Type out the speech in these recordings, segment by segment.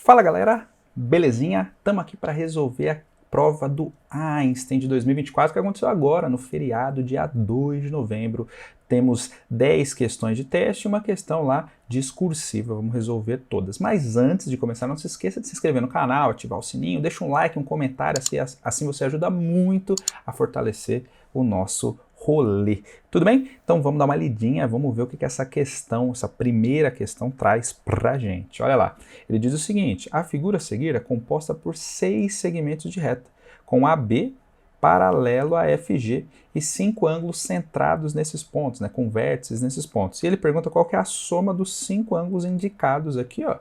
Fala galera, belezinha? Estamos aqui para resolver a prova do Einstein de 2024 que aconteceu agora, no feriado, dia 2 de novembro. Temos 10 questões de teste e uma questão lá discursiva, vamos resolver todas. Mas antes de começar, não se esqueça de se inscrever no canal, ativar o sininho, deixa um like, um comentário, assim você ajuda muito a fortalecer o nosso rolê. Tudo bem? Então vamos dar uma lidinha, vamos ver o que essa questão, essa primeira questão traz pra gente. Olha lá, ele diz o seguinte: a figura a seguir é composta por 6 segmentos de reta, com AB paralelo a FG e 5 ângulos centrados nesses pontos, né, com vértices nesses pontos. E ele pergunta qual que é a soma dos 5 ângulos indicados aqui, ó,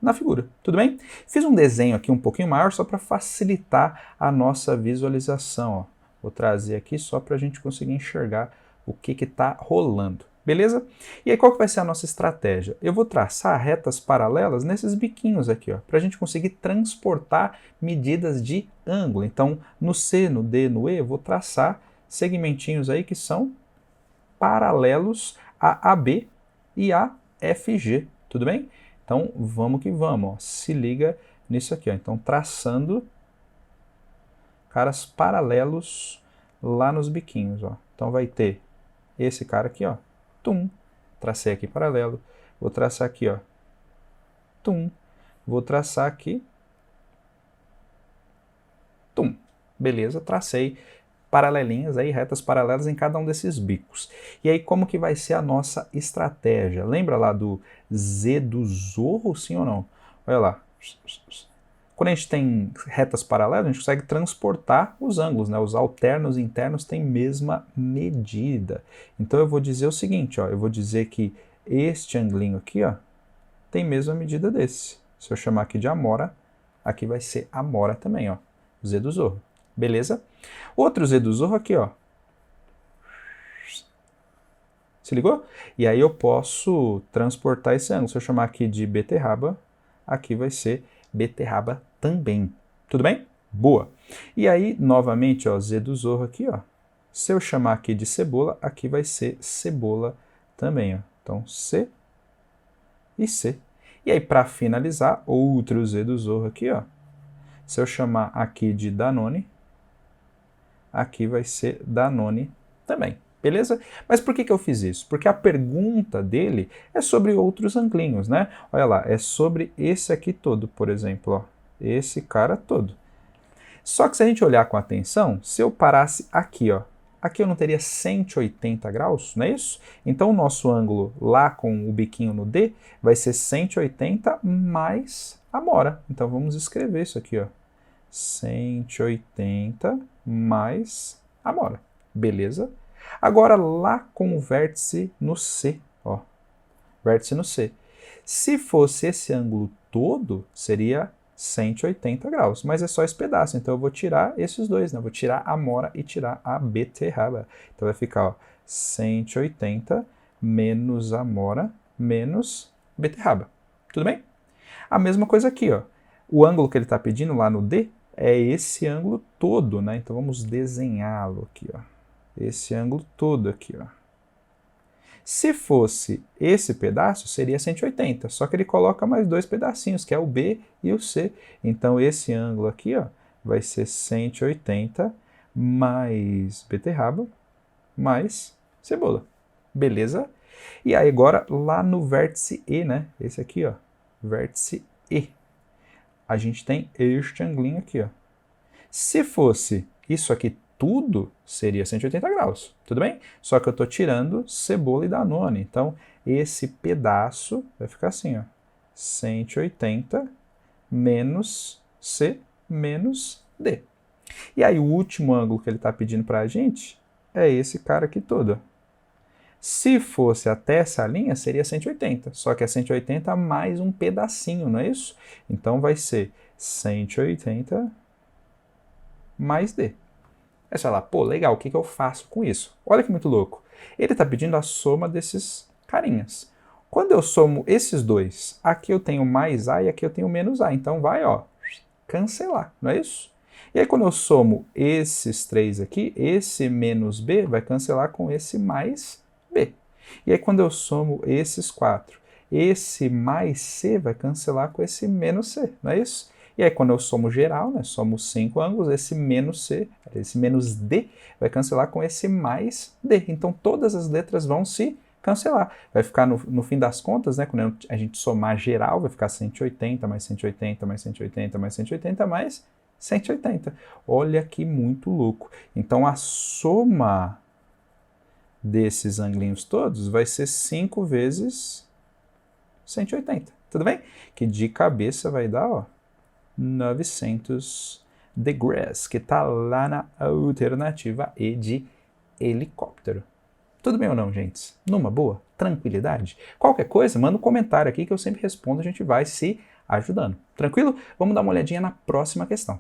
na figura. Tudo bem? Fiz um desenho aqui um pouquinho maior só para facilitar a nossa visualização, ó. Vou trazer aqui só para a gente conseguir enxergar o que está rolando. Beleza? E aí qual que vai ser a nossa estratégia? Eu vou traçar retas paralelas nesses biquinhos aqui, ó, para a gente conseguir transportar medidas de ângulo. Então, no C, no D, no E, eu vou traçar segmentinhos aí que são paralelos a AB e a FG. Tudo bem? Então, vamos que vamos. Ó. Se liga nisso aqui. Ó. Então, traçando caras paralelos lá nos biquinhos, ó. Então vai ter esse cara aqui, ó. Tum. Tracei aqui paralelo. Vou traçar aqui, ó. Tum. Vou traçar aqui. Tum. Beleza, tracei paralelinhas aí, retas paralelas em cada um desses bicos. E aí como que vai ser a nossa estratégia? Lembra lá do Z do Zorro, sim ou não? Olha lá. Quando a gente tem retas paralelas, a gente consegue transportar os ângulos, né? Os alternos e internos têm mesma medida. Então eu vou dizer o seguinte, ó, eu vou dizer que este anglinho aqui, ó, tem mesma medida desse. Se eu chamar aqui de amora, aqui vai ser amora também, ó, Z do Zorro. Beleza? Outro Z do Zorro aqui, ó. Se ligou? E aí eu posso transportar esse ângulo. Se eu chamar aqui de beterraba, aqui vai ser beterraba também. Tudo bem? Boa. E aí, novamente, ó, Z do Zorro aqui, ó. Se eu chamar aqui de cebola, aqui vai ser cebola também, ó. Então, C e C. E aí, para finalizar, outro Z do Zorro aqui, ó. Se eu chamar aqui de Danone, aqui vai ser Danone também. Beleza? Mas por que eu fiz isso? Porque a pergunta dele é sobre outros anglinhos, né? Olha lá, é sobre esse aqui todo, por exemplo, ó, esse cara todo. Só que se a gente olhar com atenção, se eu parasse aqui, ó, aqui eu não teria 180 graus, não é isso? Então o nosso ângulo lá com o biquinho no D vai ser 180 mais amora. Então vamos escrever isso aqui, ó, 180 mais amora. Beleza? Agora, lá com o vértice no C, ó, vértice no C. Se fosse esse ângulo todo, seria 180 graus, mas é só esse pedaço, então eu vou tirar esses dois, né? Vou tirar a amora e tirar a beterraba. Então vai ficar, ó, 180 menos amora menos beterraba. Tudo bem? A mesma coisa aqui, ó. O ângulo que ele está pedindo lá no D é esse ângulo todo, né? Então vamos desenhá-lo aqui, ó. Esse ângulo todo aqui, ó. Se fosse esse pedaço, seria 180, só que ele coloca mais dois pedacinhos, que é o B e o C. Então esse ângulo aqui, ó, vai ser 180 mais beterraba mais cebola. Beleza? E aí agora lá no vértice E, né? Esse aqui, ó, vértice E. A gente tem este anglinho aqui, ó. Se fosse isso aqui tudo, seria 180 graus, tudo bem? Só que eu estou tirando cebola e Danone, então esse pedaço vai ficar assim, ó, 180 menos C menos D. E aí o último ângulo que ele está pedindo para a gente é esse cara aqui todo. Se fosse até essa linha, seria 180, só que é 180 mais um pedacinho, não é isso? Então vai ser 180 mais D. Aí você fala, pô, legal, o que eu faço com isso? Olha que muito louco. Ele está pedindo a soma desses carinhas. Quando eu somo esses dois, aqui eu tenho mais A e aqui eu tenho menos A. Então vai, ó, cancelar, não é isso? E aí quando eu somo esses três aqui, esse menos B vai cancelar com esse mais B. E aí quando eu somo esses quatro esse mais c vai cancelar com esse menos c, não é isso? E aí, quando eu somo geral, né, somo 5 ângulos, esse menos c, esse menos d, vai cancelar com esse mais d. Então, todas as letras vão se cancelar. Vai ficar, no fim das contas, né, quando a gente somar geral, vai ficar 180 mais 180 mais 180 mais 180 mais 180. Olha que muito louco. Então, a soma desses ângulos todos vai ser 5 vezes 180. Tudo bem? Que de cabeça vai dar, ó, 900 degrees, que está lá na alternativa E de helicóptero. Tudo bem ou não, gente? Numa boa? Tranquilidade? Qualquer coisa, manda um comentário aqui que eu sempre respondo, a gente vai se ajudando. Tranquilo? Vamos dar uma olhadinha na próxima questão.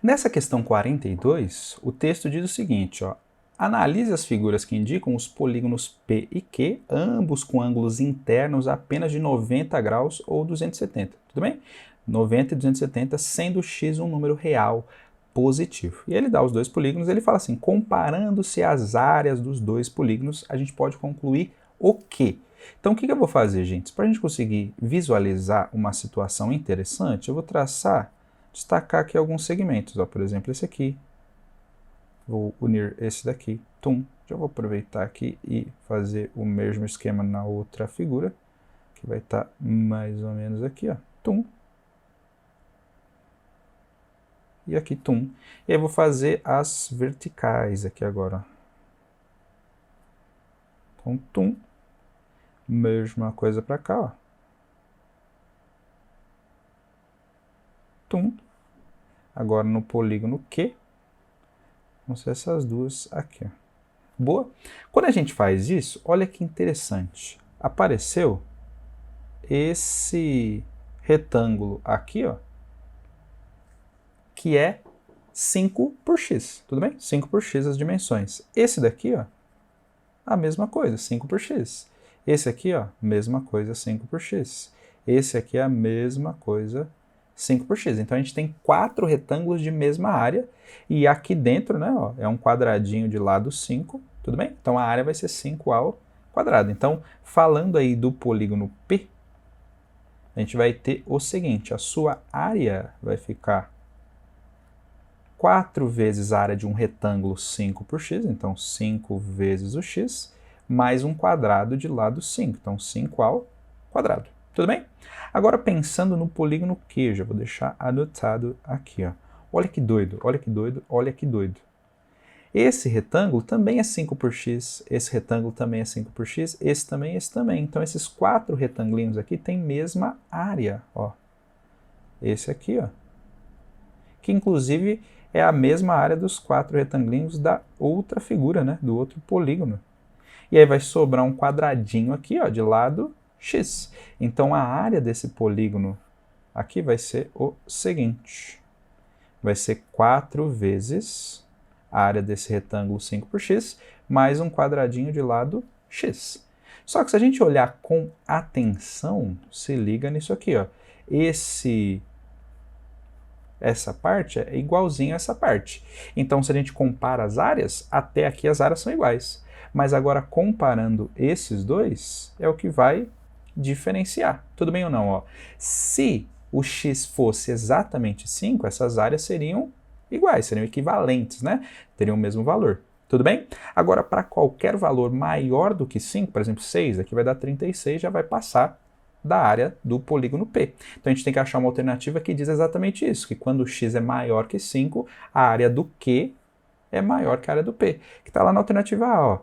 Nessa questão 42, o texto diz o seguinte, ó, analise as figuras que indicam os polígonos P e Q, ambos com ângulos internos apenas de 90 graus ou 270, tudo bem? 90 e 270, sendo x um número real positivo. E ele dá os dois polígonos, ele fala assim, comparando-se as áreas dos dois polígonos, a gente pode concluir o quê? Então, o que eu vou fazer, gente? Para a gente conseguir visualizar uma situação interessante, eu vou destacar aqui alguns segmentos. Ó, por exemplo, esse aqui. Vou unir esse daqui. Tum. Já vou aproveitar aqui e fazer o mesmo esquema na outra figura, que vai estar mais ou menos aqui, ó. Tum. E aqui, tum. E aí eu vou fazer as verticais aqui agora. Então, tum. Mesma coisa para cá, ó. Tum. Agora no polígono Q, vão ser essas duas aqui, ó. Boa? Quando a gente faz isso, olha que interessante. Apareceu esse retângulo aqui, ó, que é 5 por x, tudo bem? 5 por x as dimensões. Esse daqui, ó, a mesma coisa, 5 por x. Esse aqui, ó, mesma coisa, 5 por x. Esse aqui é a mesma coisa, 5 por x. Então, a gente tem 4 retângulos de mesma área, e aqui dentro, né, ó, é um quadradinho de lado 5, tudo bem? Então, a área vai ser 5 ao quadrado. Então, falando aí do polígono P, a gente vai ter o seguinte, a sua área vai ficar 4 vezes a área de um retângulo 5 por x, então 5 vezes o x, mais um quadrado de lado 5, então 5 ao quadrado. Tudo bem? Agora pensando no polígono Q, já vou deixar anotado aqui, ó. Olha que doido, olha que doido, olha que doido. Esse retângulo também é 5 por x, esse retângulo também é 5 por x, esse também, esse também. Então esses 4 retangulinhos aqui têm mesma área, ó. Esse aqui, ó. Que inclusive é a mesma área dos 4 retangulinhos da outra figura, né? Do outro polígono. E aí vai sobrar um quadradinho aqui, ó, de lado x. Então, a área desse polígono aqui vai ser o seguinte. Vai ser 4 vezes a área desse retângulo 5 por x, mais um quadradinho de lado x. Só que se a gente olhar com atenção, se liga nisso aqui, ó. Essa parte é igualzinho a essa parte. Então, se a gente compara as áreas, até aqui as áreas são iguais. Mas agora, comparando esses dois, é o que vai diferenciar. Tudo bem ou não? Ó? Se o x fosse exatamente 5, essas áreas seriam iguais, seriam equivalentes, né? Teriam o mesmo valor. Tudo bem? Agora, para qualquer valor maior do que 5, por exemplo, 6, aqui vai dar 36, já vai passar da área do polígono P. Então a gente tem que achar uma alternativa que diz exatamente isso, que quando o x é maior que 5, a área do Q é maior que a área do P, que está lá na alternativa A, ó.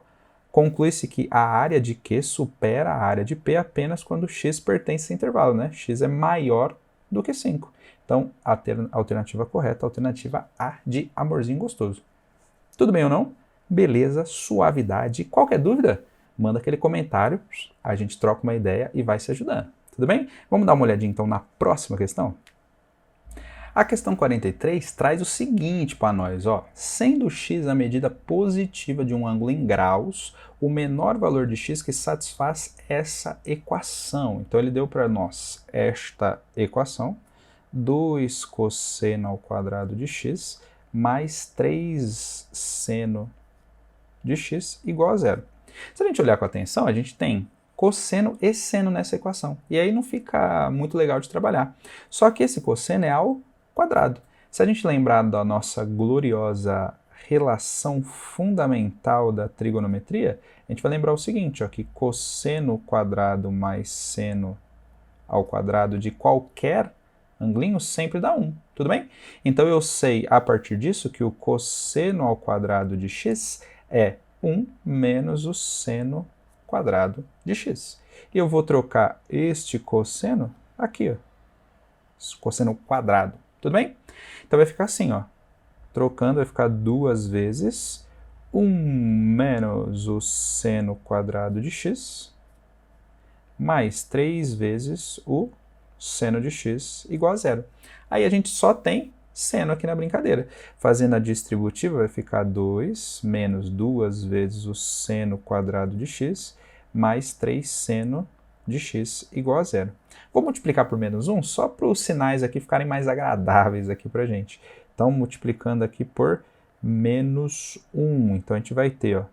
Conclui-se que a área de Q supera a área de P apenas quando x pertence a esse intervalo, né? X é maior do que 5. Então, a alternativa correta é a alternativa A de amorzinho gostoso. Tudo bem ou não? Beleza, suavidade. Qualquer dúvida? Manda aquele comentário, a gente troca uma ideia e vai se ajudando. Tudo bem? Vamos dar uma olhadinha então na próxima questão? A questão 43 traz o seguinte para nós, ó. Sendo x a medida positiva de um ângulo em graus, o menor valor de x que satisfaz essa equação. Então ele deu para nós esta equação, 2 cosseno ao quadrado de x mais 3 seno de x igual a zero. Se a gente olhar com atenção, a gente tem cosseno e seno nessa equação. E aí não fica muito legal de trabalhar. Só que esse cosseno é ao quadrado. Se a gente lembrar da nossa gloriosa relação fundamental da trigonometria, a gente vai lembrar o seguinte, ó, que cosseno quadrado mais seno ao quadrado de qualquer anglinho sempre dá 1, tudo bem? Então eu sei, a partir disso, que o cosseno ao quadrado de x é 1 menos o seno quadrado de x. E eu vou trocar este cosseno aqui, ó, cosseno quadrado, tudo bem? Então vai ficar assim, ó, trocando vai ficar 2 vezes 1 menos o seno quadrado de x, mais 3 vezes o seno de x igual a zero. Aí a gente só tem seno aqui na brincadeira. Fazendo a distributiva vai ficar 2 menos 2 vezes o seno quadrado de x, mais 3 seno de x igual a zero. Vou multiplicar por menos 1 só para os sinais aqui ficarem mais agradáveis aqui para a gente. Então, multiplicando aqui por menos 1. Então, a gente vai ter, ó,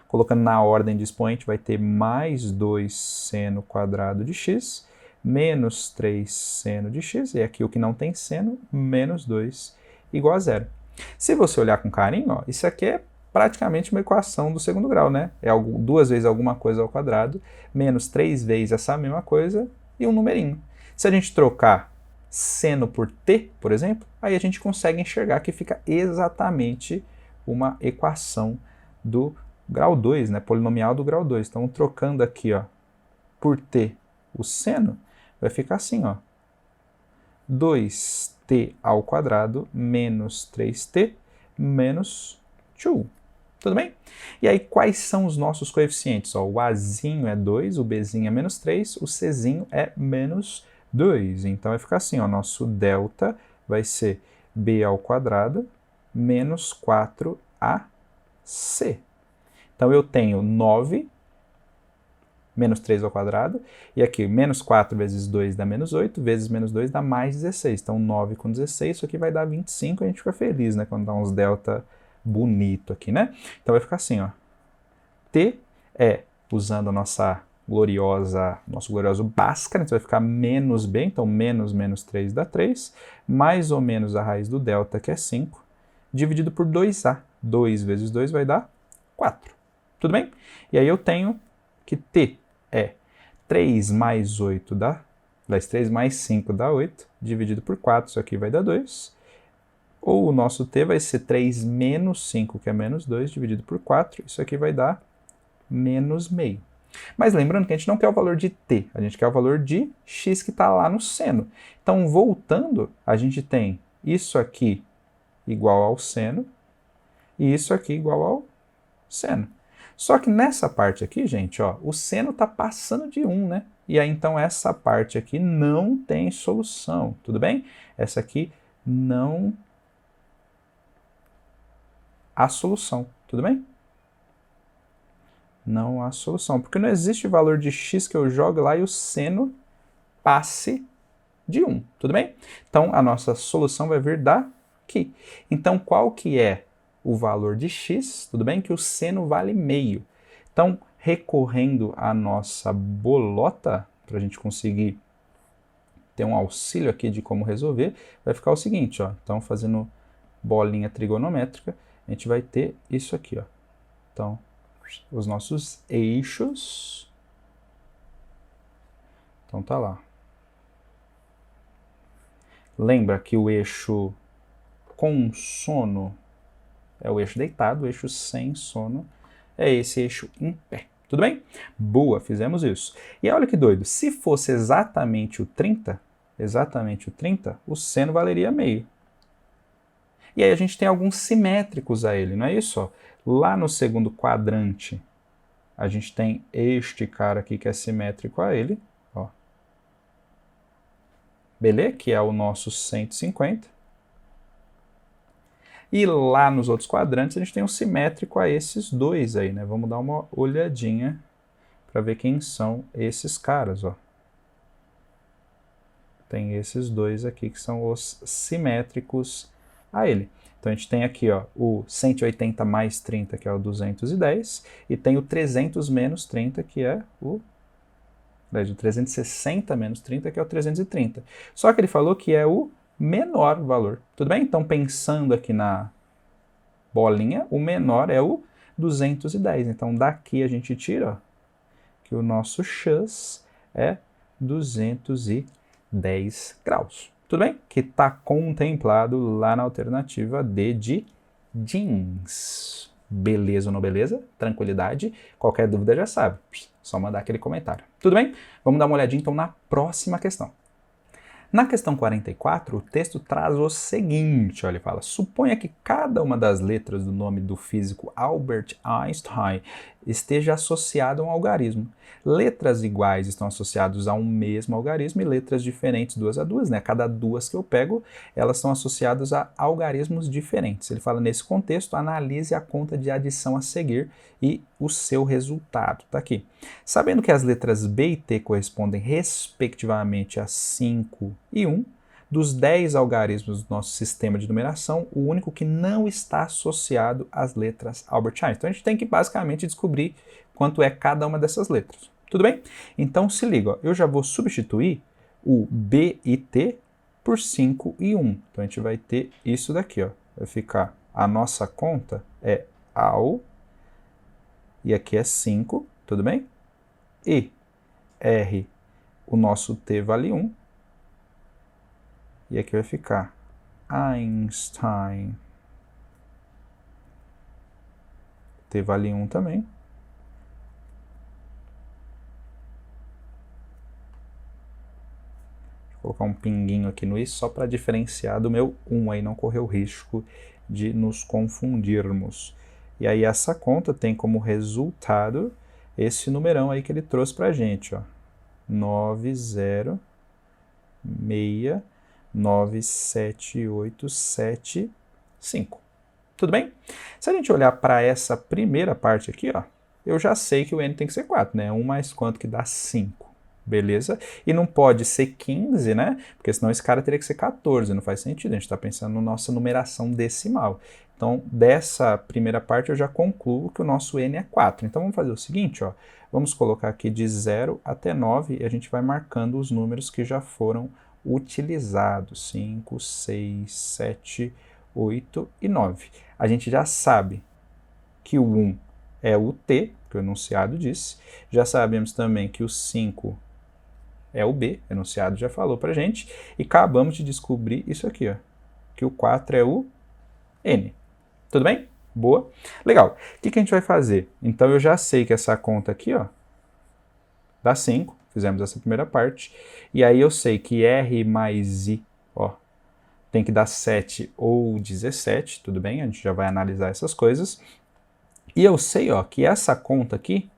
colocando na ordem de expoente, vai ter mais 2 seno quadrado de x, menos 3 seno de x, e aqui o que não tem seno, menos 2, igual a zero. Se você olhar com carinho, ó, isso aqui é praticamente uma equação do segundo grau, né? É 2 vezes alguma coisa ao quadrado, menos 3 vezes essa mesma coisa, e um numerinho. Se a gente trocar seno por t, por exemplo, aí a gente consegue enxergar que fica exatamente uma equação do grau 2, né? Polinomial do grau 2. Então, trocando aqui, ó, por t o seno, vai ficar assim, ó, 2t ao quadrado menos 3t menos 2. Tudo bem? E aí, quais são os nossos coeficientes? Ó, o azinho é 2, o bzinho é menos 3, o czinho é menos 2. Então, vai ficar assim, ó, nosso delta vai ser b ao quadrado menos 4ac. Então, eu tenho 9 menos 3 ao quadrado, e aqui, menos 4 vezes 2 dá menos 8, vezes menos 2 dá mais 16. Então, 9 com 16, isso aqui vai dar 25, a gente fica feliz, né, quando dá uns delta bonito aqui, né? Então, vai ficar assim, ó, t é, usando a nosso glorioso Bhaskara, então vai ficar menos b, então menos menos 3 dá 3, mais ou menos a raiz do delta, que é 5, dividido por 2a. 2 vezes 2 vai dar 4. Tudo bem? E aí eu tenho que t é 3 mais 8 dá, 3 mais 5 dá 8, dividido por 4, isso aqui vai dar 2. Ou o nosso t vai ser 3 menos 5, que é menos 2, dividido por 4, isso aqui vai dar menos meio. Mas lembrando que a gente não quer o valor de t, a gente quer o valor de x que está lá no seno. Então, voltando, a gente tem isso aqui igual ao seno, e isso aqui igual ao seno. Só que nessa parte aqui, gente, ó, o seno está passando de 1, né? E aí, então, essa parte aqui não tem solução, tudo bem? Essa aqui não há solução, tudo bem? Não há solução, porque não existe valor de x que eu jogue lá e o seno passe de 1, tudo bem? Então, a nossa solução vai vir daqui. Então, qual que é o valor de x, tudo bem? Que o seno vale meio. Então, recorrendo à nossa bolota, para a gente conseguir ter um auxílio aqui de como resolver, vai ficar o seguinte, ó. Então, fazendo bolinha trigonométrica, a gente vai ter isso aqui, ó. Então, os nossos eixos. Então, tá lá. Lembra que o eixo com sono é o eixo deitado, o eixo sem sono é esse eixo em pé. Tudo bem? Boa, fizemos isso. E olha que doido, se fosse exatamente o 30, o seno valeria meio. E aí a gente tem alguns simétricos a ele, não é isso? Ó? Lá no segundo quadrante, a gente tem este cara aqui que é simétrico a ele, ó. Beleza? Que é o nosso 150. E lá nos outros quadrantes a gente tem um simétrico a esses dois aí, né? Vamos dar uma olhadinha para ver quem são esses caras, ó. Tem esses dois aqui que são os simétricos a ele. Então a gente tem aqui, ó, o 180 mais 30, que é o 210, e tem o 300 menos 30, que é o aliás, o 360 menos 30, que é o 330. Só que ele falou que é o menor valor. Tudo bem? Então, pensando aqui na bolinha, o menor é o 210. Então, daqui a gente tira, ó, que o nosso x é 210 graus. Tudo bem? Que está contemplado lá na alternativa D de jeans. Beleza ou não beleza? Tranquilidade? Qualquer dúvida já sabe. Só mandar aquele comentário. Tudo bem? Vamos dar uma olhadinha então na próxima questão. Na questão 44, o texto traz o seguinte, olha, ele fala: suponha que cada uma das letras do nome do físico Albert Einstein esteja associada a um algarismo. Letras iguais estão associadas a um mesmo algarismo e letras diferentes, duas a duas, né? Cada duas que eu pego, elas estão associadas a algarismos diferentes. Ele fala: nesse contexto, analise a conta de adição a seguir e o seu resultado. Tá aqui. Sabendo que as letras B e T correspondem respectivamente a 5 e 1, dos 10 algarismos do nosso sistema de numeração, o único que não está associado às letras Albert Einstein. Então a gente tem que basicamente descobrir quanto é cada uma dessas letras. Tudo bem? Então se liga, ó, eu já vou substituir o B e T por 5 e 1. Então a gente vai ter isso daqui, ó. Vai ficar, a nossa conta é AL, e aqui é 5, tudo bem? E R, o nosso T vale 1. E aqui vai ficar Einstein. T vale 1 também. Vou colocar um pinguinho aqui no I só para diferenciar do meu 1, aí não correr o risco de nos confundirmos. E aí essa conta tem como resultado esse numerão aí que ele trouxe para a gente, ó. 906978775. Tudo bem? Se a gente olhar para essa primeira parte aqui, ó, eu já sei que o n tem que ser 4, né? 1 mais quanto que dá 5. Beleza? E não pode ser 15, né? Porque senão esse cara teria que ser 14, não faz sentido. A gente está pensando na nossa numeração decimal. Então, dessa primeira parte eu já concluo que o nosso n é 4. Então, vamos fazer o seguinte, ó. Vamos colocar aqui de 0 até 9 e a gente vai marcando os números que já foram utilizados. 5, 6, 7, 8 e 9. A gente já sabe que o 1 é o t, que o enunciado disse. Já sabemos também que o 5 é o b, o enunciado já falou pra gente. E acabamos de descobrir isso aqui, ó, que o 4 é o n. Tudo bem? Boa. Legal. O que a gente vai fazer? Então eu já sei que essa conta aqui, ó, dá 5. Fizemos essa primeira parte. E aí eu sei que R mais I, ó, tem que dar 7 ou 17. Tudo bem? A gente já vai analisar essas coisas. E eu sei, ó, que essa conta aqui,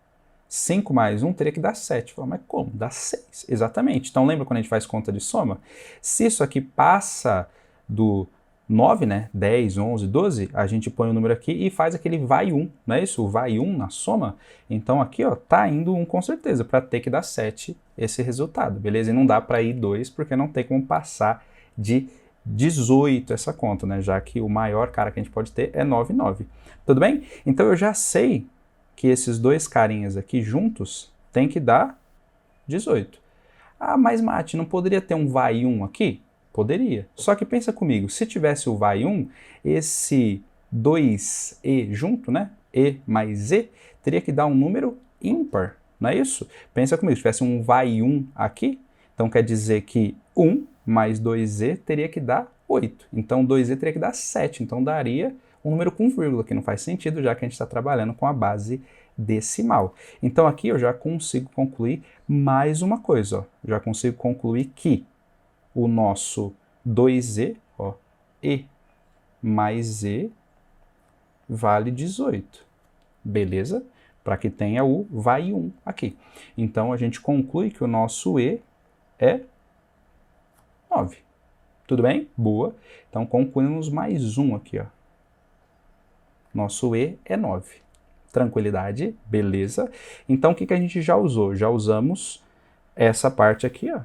5 mais 1 teria que dar 7. Mas como? Dá 6. Exatamente. Então lembra quando a gente faz conta de soma? Se isso aqui passa do 9, né? 10, 11, 12, a gente põe o número aqui e faz aquele vai 1, não é isso? O vai 1 na soma. Então aqui, ó, tá indo 1 com certeza, para ter que dar 7 esse resultado, beleza? E não dá para ir 2, porque não tem como passar de 18 essa conta, né? Já que o maior cara que a gente pode ter é 9, 9. Tudo bem? Então eu já sei que esses dois carinhas aqui juntos tem que dar 18. Ah, mas Mate, não poderia ter um vai 1 aqui? Poderia. Só que pensa comigo, se tivesse o vai 1, esse 2e junto, né? E mais e, teria que dar um número ímpar, não é isso? Pensa comigo, se tivesse um vai 1 aqui, então quer dizer que 1 mais 2e teria que dar 8. Então 2e teria que dar 7, então daria um número com vírgula, que não faz sentido, já que a gente está trabalhando com a base decimal. Então aqui eu já consigo concluir mais uma coisa, ó. Já consigo concluir que o nosso 2e, ó, e mais e vale 18. Beleza? Para que tenha o vai 1 aqui. Então a gente conclui que o nosso e é 9. Tudo bem? Boa. Então concluímos mais um aqui, ó. Nosso e é 9. Tranquilidade, beleza. Então o que a gente já usou? Já usamos essa parte aqui, ó.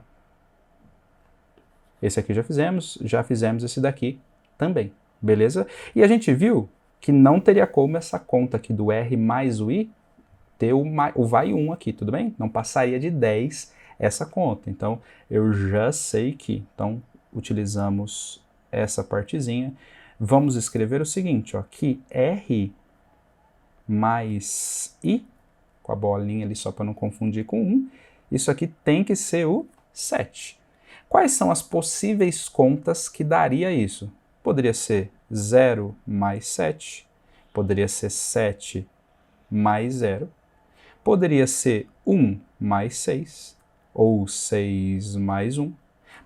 Esse aqui já fizemos esse daqui também, beleza? E a gente viu que não teria como essa conta aqui do R mais o I ter o vai 1 aqui, tudo bem? Não passaria de 10 essa conta. Então, eu já sei que, então, utilizamos essa partezinha. Vamos escrever o seguinte, ó, que R mais I, com a bolinha ali só para não confundir com 1, isso aqui tem que ser o 7. Quais são as possíveis contas que daria isso? Poderia ser 0 mais 7, poderia ser 7 mais 0, poderia ser 1 mais 6, ou 6 mais 1,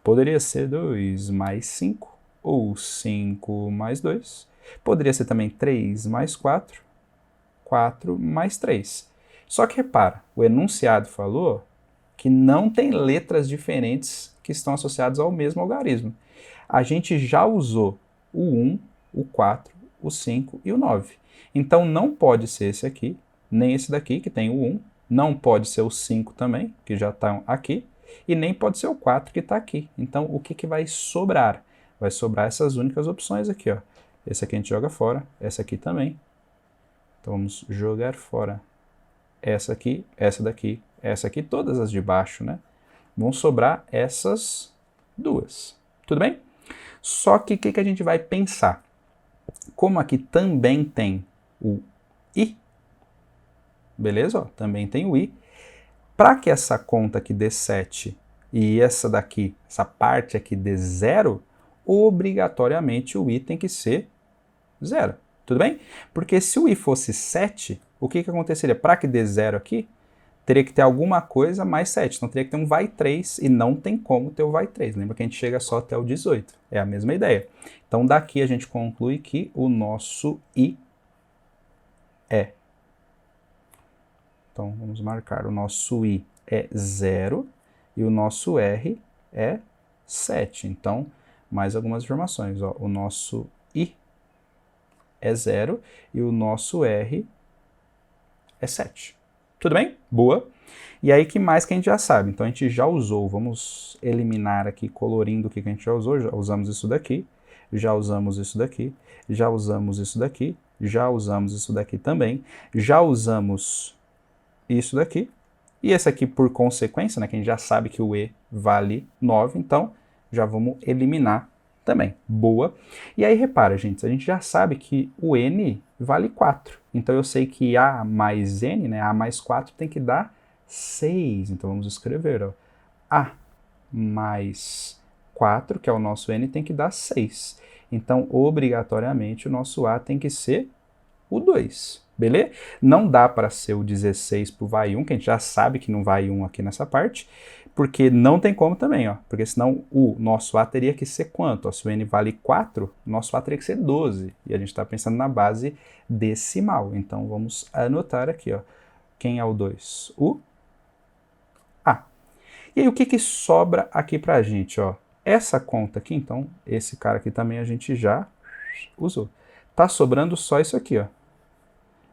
poderia ser 2 mais 5, ou 5 mais 2, poderia ser também 3 mais 4, 4 mais 3. Só que repara, o enunciado falou que não tem letras diferentes que estão associadas ao mesmo algarismo. A gente já usou o 1, o 4, o 5 e o 9. Então não pode ser esse aqui, nem esse daqui, que tem o 1, não pode ser o 5 também, que já está aqui, e nem pode ser o 4, que está aqui. Então o que vai sobrar? Vai sobrar essas únicas opções aqui, ó. Esse aqui a gente joga fora, essa aqui também. Então vamos jogar fora essa aqui, essa daqui, essa aqui, todas as de baixo, né? Vão sobrar essas duas. Tudo bem? Só que o que a gente vai pensar? Como aqui também tem o I, beleza? Ó, também tem o I. Para que essa conta aqui dê 7 e essa daqui, essa parte aqui dê 0, obrigatoriamente o I tem que ser 0. Tudo bem? Porque se o I fosse 7, o que aconteceria? Para que dê 0 aqui, teria que ter alguma coisa mais 7. Então teria que ter um vai 3 e não tem como ter o vai 3. Lembra que a gente chega só até o 18. É a mesma ideia. Então daqui a gente conclui que o nosso I é. Então vamos marcar. O nosso I é 0 e o nosso R é 7. Então, mais algumas informações. Ó. O nosso I é 0 e o nosso R é 7. Tudo bem? Boa. E aí, que mais que a gente já sabe? Então, a gente já usou, vamos eliminar aqui, colorindo o que a gente já usou. Já usamos isso daqui, já usamos isso daqui, já usamos isso daqui, já usamos isso daqui também, já usamos isso daqui. E esse aqui, por consequência, né, que a gente já sabe que o E vale 9, então já vamos eliminar também. Boa. E aí, repara, gente, a gente já sabe que o N vale 4. Então, eu sei que A mais N, né, A mais 4, tem que dar 6. Então, vamos escrever, ó, A mais 4, que é o nosso N, tem que dar 6. Então, obrigatoriamente, o nosso A tem que ser o 2. Beleza? Não dá para ser o 16 para o vai 1, que a gente já sabe que não vai 1 aqui nessa parte, porque não tem como também, ó, porque senão o nosso A teria que ser quanto? Ó, se o N vale 4, o nosso A teria que ser 12, e a gente está pensando na base decimal. Então vamos anotar aqui, ó, quem é o 2? O A. E aí o que sobra aqui para a gente? Ó? Essa conta aqui, então, esse cara aqui também a gente já usou. Tá sobrando só isso aqui, ó.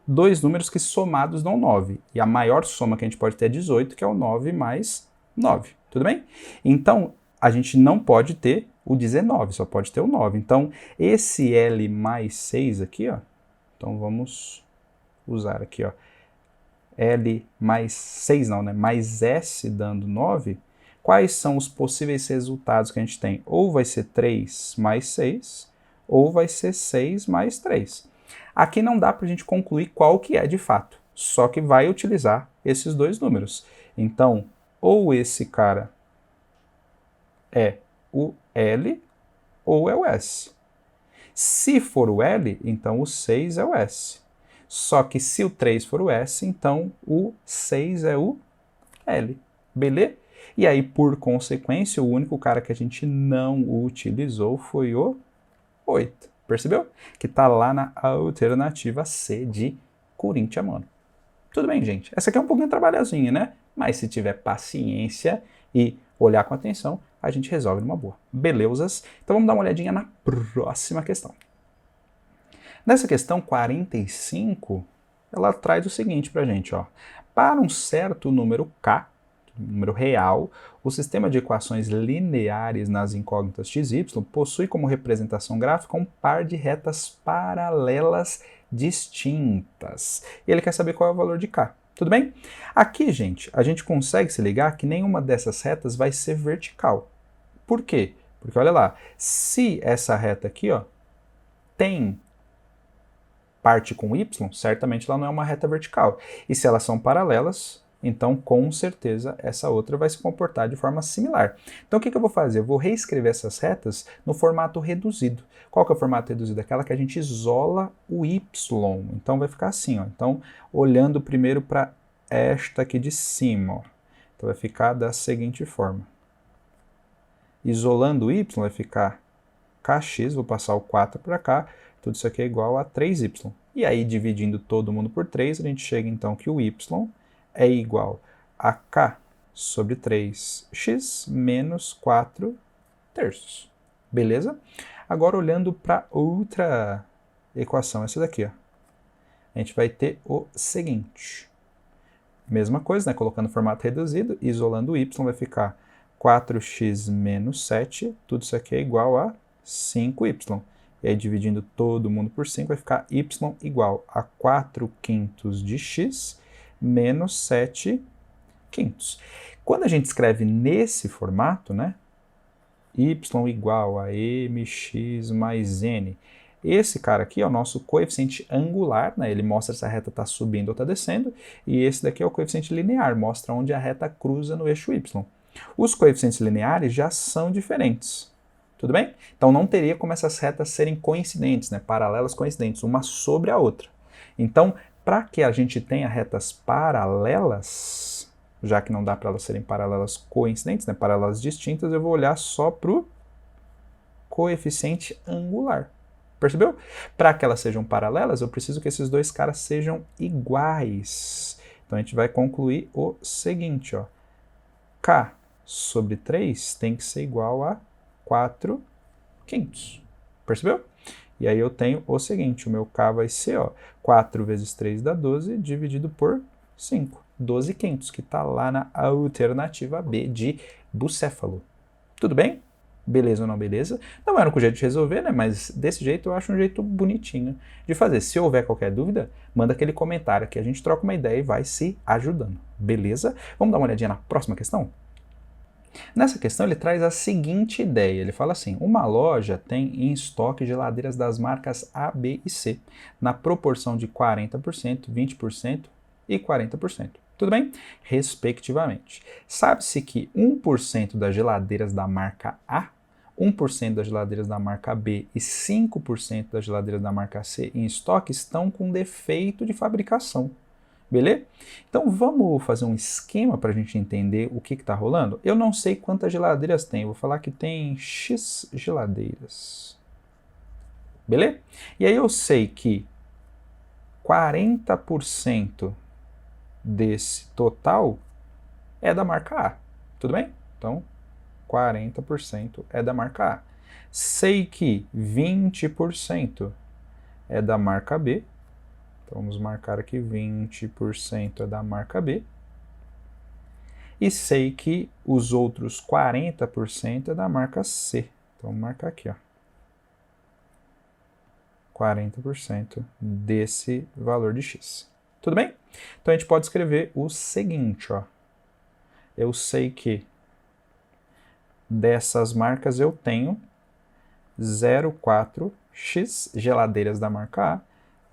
Dois números que somados dão 9. E a maior soma que a gente pode ter é 18, que é o 9 mais 9. Tudo bem? Então, a gente não pode ter o 19, só pode ter o 9. Então, esse L mais 6 aqui, ó. Então, vamos usar aqui, ó. L mais 6 não, né? Mais S dando 9. Quais são os possíveis resultados que a gente tem? Ou vai ser 3 mais 6, ou vai ser 6 mais 3. Aqui não dá para a gente concluir qual que é de fato, só que vai utilizar esses dois números. Então, ou esse cara é o L ou é o S. Se for o L, então o 6 é o S. Só que se o 3 for o S, então o 6 é o L. Beleza? E aí, por consequência, o único cara que a gente não utilizou foi o 8. Percebeu? Que está lá na alternativa C de Corinthians, mano. Tudo bem, gente? Essa aqui é um pouquinho trabalhosinha, né? Mas se tiver paciência e olhar com atenção, a gente resolve numa boa. Beleusas? Então vamos dar uma olhadinha na próxima questão. Nessa questão 45, ela traz o seguinte pra gente, ó. Para um certo número K, número real, o sistema de equações lineares nas incógnitas x e y possui como representação gráfica um par de retas paralelas distintas. E ele quer saber qual é o valor de K. Tudo bem? Aqui, gente, a gente consegue se ligar que nenhuma dessas retas vai ser vertical. Por quê? Porque olha lá, se essa reta aqui, ó, tem parte com y, certamente ela não é uma reta vertical. E se elas são paralelas, então com certeza essa outra vai se comportar de forma similar. Então o que eu vou fazer? Eu vou reescrever essas retas no formato reduzido. Qual que é o formato reduzido? Aquela que a gente isola o y. Então vai ficar assim, ó. Então olhando primeiro para esta aqui de cima, ó. Então vai ficar da seguinte forma. Isolando o y vai ficar kx, vou passar o 4 para cá, tudo isso aqui é igual a 3y. E aí, dividindo todo mundo por 3, a gente chega então que o y é igual a k sobre 3x menos 4 terços. Beleza? Agora, olhando para outra equação, essa daqui, ó. A gente vai ter o seguinte. Mesma coisa, né? Colocando formato reduzido, isolando o y, vai ficar 4x menos 7, tudo isso aqui é igual a 5y. E aí, dividindo todo mundo por 5, vai ficar y igual a 4 quintos de x menos 7 quintos. Quando a gente escreve nesse formato, né, y igual a mx mais n, esse cara aqui é o nosso coeficiente angular, né, ele mostra se a reta está subindo ou está descendo, e esse daqui é o coeficiente linear, mostra onde a reta cruza no eixo y. Os coeficientes lineares já são diferentes. Tudo bem? Então não teria como essas retas serem coincidentes, né? Paralelas coincidentes, uma sobre a outra. Então, para que a gente tenha retas paralelas, já que não dá para elas serem paralelas coincidentes, né? Paralelas distintas, eu vou olhar só para o coeficiente angular. Percebeu? Para que elas sejam paralelas, eu preciso que esses dois caras sejam iguais. Então a gente vai concluir o seguinte, ó. K sobre 3 tem que ser igual a 4 quintos. Percebeu? E aí eu tenho o seguinte, o meu K vai ser, ó, 4 vezes 3 dá 12, dividido por 5. 12 quintos, que está lá na alternativa B de bucéfalo. Tudo bem? Beleza ou não beleza? Não era o jeito de resolver, né? Mas desse jeito eu acho um jeito bonitinho de fazer. Se houver qualquer dúvida, manda aquele comentário que a gente troca uma ideia e vai se ajudando. Beleza? Vamos dar uma olhadinha na próxima questão? Nessa questão ele traz a seguinte ideia, ele fala assim, uma loja tem em estoque geladeiras das marcas A, B e C, na proporção de 40%, 20% e 40%. Tudo bem? Respectivamente. Sabe-se que 1% das geladeiras da marca A, 1% das geladeiras da marca B e 5% das geladeiras da marca C em estoque estão com defeito de fabricação. Beleza? Então vamos fazer um esquema para a gente entender o que está rolando? Eu não sei quantas geladeiras tem, eu vou falar que tem X geladeiras. Beleza? E aí eu sei que 40% desse total é da marca A. Tudo bem? Então 40% é da marca A. Sei que 20% é da marca B. Então, vamos marcar aqui 20% é da marca B. E sei que os outros 40% é da marca C. Então, vamos marcar aqui, ó. 40% desse valor de X. Tudo bem? Então, a gente pode escrever o seguinte, ó. Eu sei que dessas marcas eu tenho 0,4x geladeiras da marca A,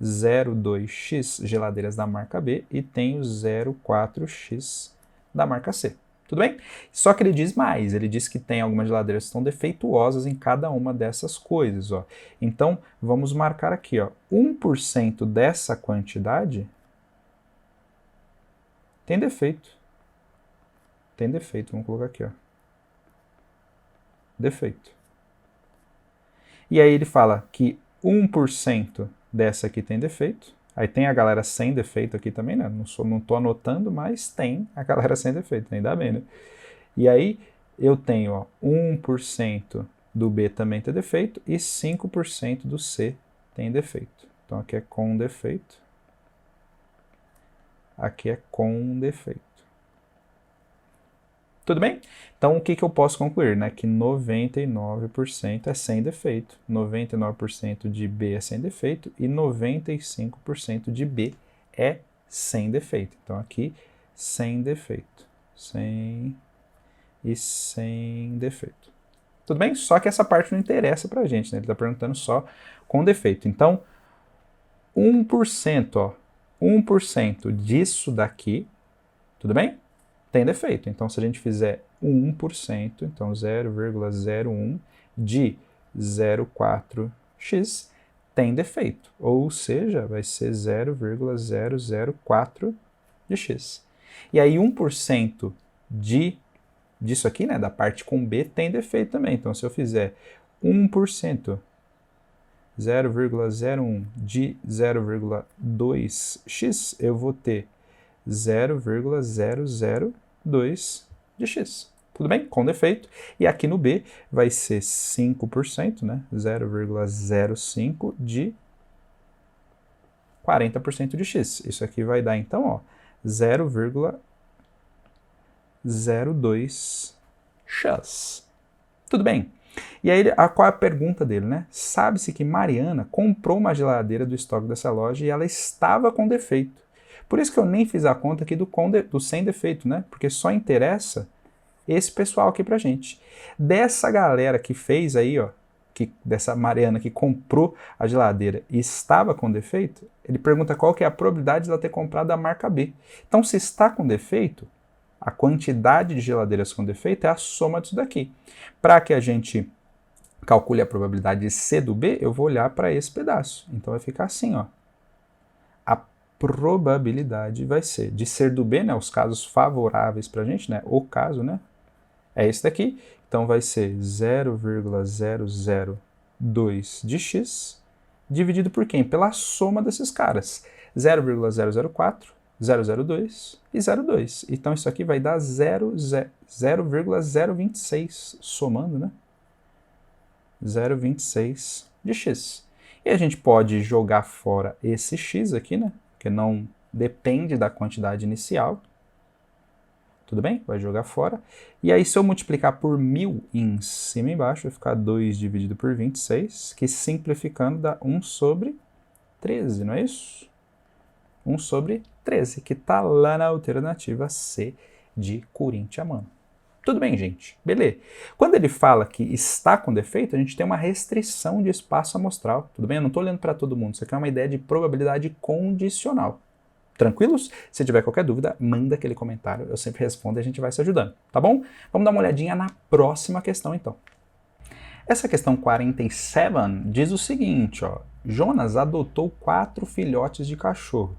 0,2x geladeiras da marca B e tenho 0,4x da marca C. Tudo bem? Só que ele diz mais, ele diz que tem algumas geladeiras que estão defeituosas em cada uma dessas coisas. Ó. Então, vamos marcar aqui, ó, 1% dessa quantidade tem defeito. Tem defeito, vamos colocar aqui, ó. Defeito. E aí ele fala que 1% dessa aqui tem defeito. Aí tem a galera sem defeito aqui também, né? Não tô anotando, mas tem a galera sem defeito, ainda bem, né? E aí eu tenho, ó, 1% do B também tem defeito e 5% do C tem defeito. Então aqui é com defeito. Aqui é com defeito. Tudo bem? Então, o que eu posso concluir? Né? Que 99% é sem defeito, 99% de B é sem defeito e 95% de B é sem defeito. Então aqui, sem defeito. Sem defeito. Tudo bem? Só que essa parte não interessa pra gente, né? Ele está perguntando só com defeito. Então, 1%, ó, 1% disso daqui, tudo bem? Tem defeito. Então, se a gente fizer 1%, então 0,01 de 0,4x tem defeito. Ou seja, vai ser 0,004 de x. E aí 1% disso aqui, né, da parte com B, tem defeito também. Então, se eu fizer 1%, 0,01 de 0,2x, eu vou ter 0,002 de x. Tudo bem? Com defeito. E aqui no B vai ser 5%, né? 0,05 de 40% de x. Isso aqui vai dar, então, ó, 0,02x. Tudo bem? E aí, qual é a pergunta dele, né? Sabe-se que Mariana comprou uma geladeira do estoque dessa loja e ela estava com defeito. Por isso que eu nem fiz a conta aqui do sem defeito, né? Porque só interessa esse pessoal aqui pra gente. Dessa galera que fez aí, ó, dessa Mariana que comprou a geladeira e estava com defeito, ele pergunta qual que é a probabilidade de ela ter comprado a marca B. Então, se está com defeito, a quantidade de geladeiras com defeito é a soma disso daqui. Para que a gente calcule a probabilidade de C do B, eu vou olhar para esse pedaço. Então vai ficar assim, ó. A probabilidade vai ser de ser do B, né, os casos favoráveis para a gente, né, o caso, né, é esse daqui. Então vai ser 0,002 de x dividido por quem? Pela soma desses caras. 0,004, 002 e 0,2. Então isso aqui vai dar 0,026, somando, né? 0,26 de x. E a gente pode jogar fora esse x aqui, né? Porque não depende da quantidade inicial. Tudo bem? Vai jogar fora. E aí, se eu multiplicar por 1000 em cima e embaixo, vai ficar 2 dividido por 26, que simplificando dá 1 sobre 13, não é isso? 1 sobre 13, que está lá na alternativa C de Corinthians, mano. Tudo bem, gente? Beleza. Quando ele fala que está com defeito, a gente tem uma restrição de espaço amostral. Tudo bem? Eu não estou olhando para todo mundo. Isso aqui é uma ideia de probabilidade condicional. Tranquilos? Se tiver qualquer dúvida, manda aquele comentário. Eu sempre respondo e a gente vai se ajudando. Tá bom? Vamos dar uma olhadinha na próxima questão, então. Essa questão 47 diz o seguinte, ó. Jonas adotou 4 filhotes de cachorro.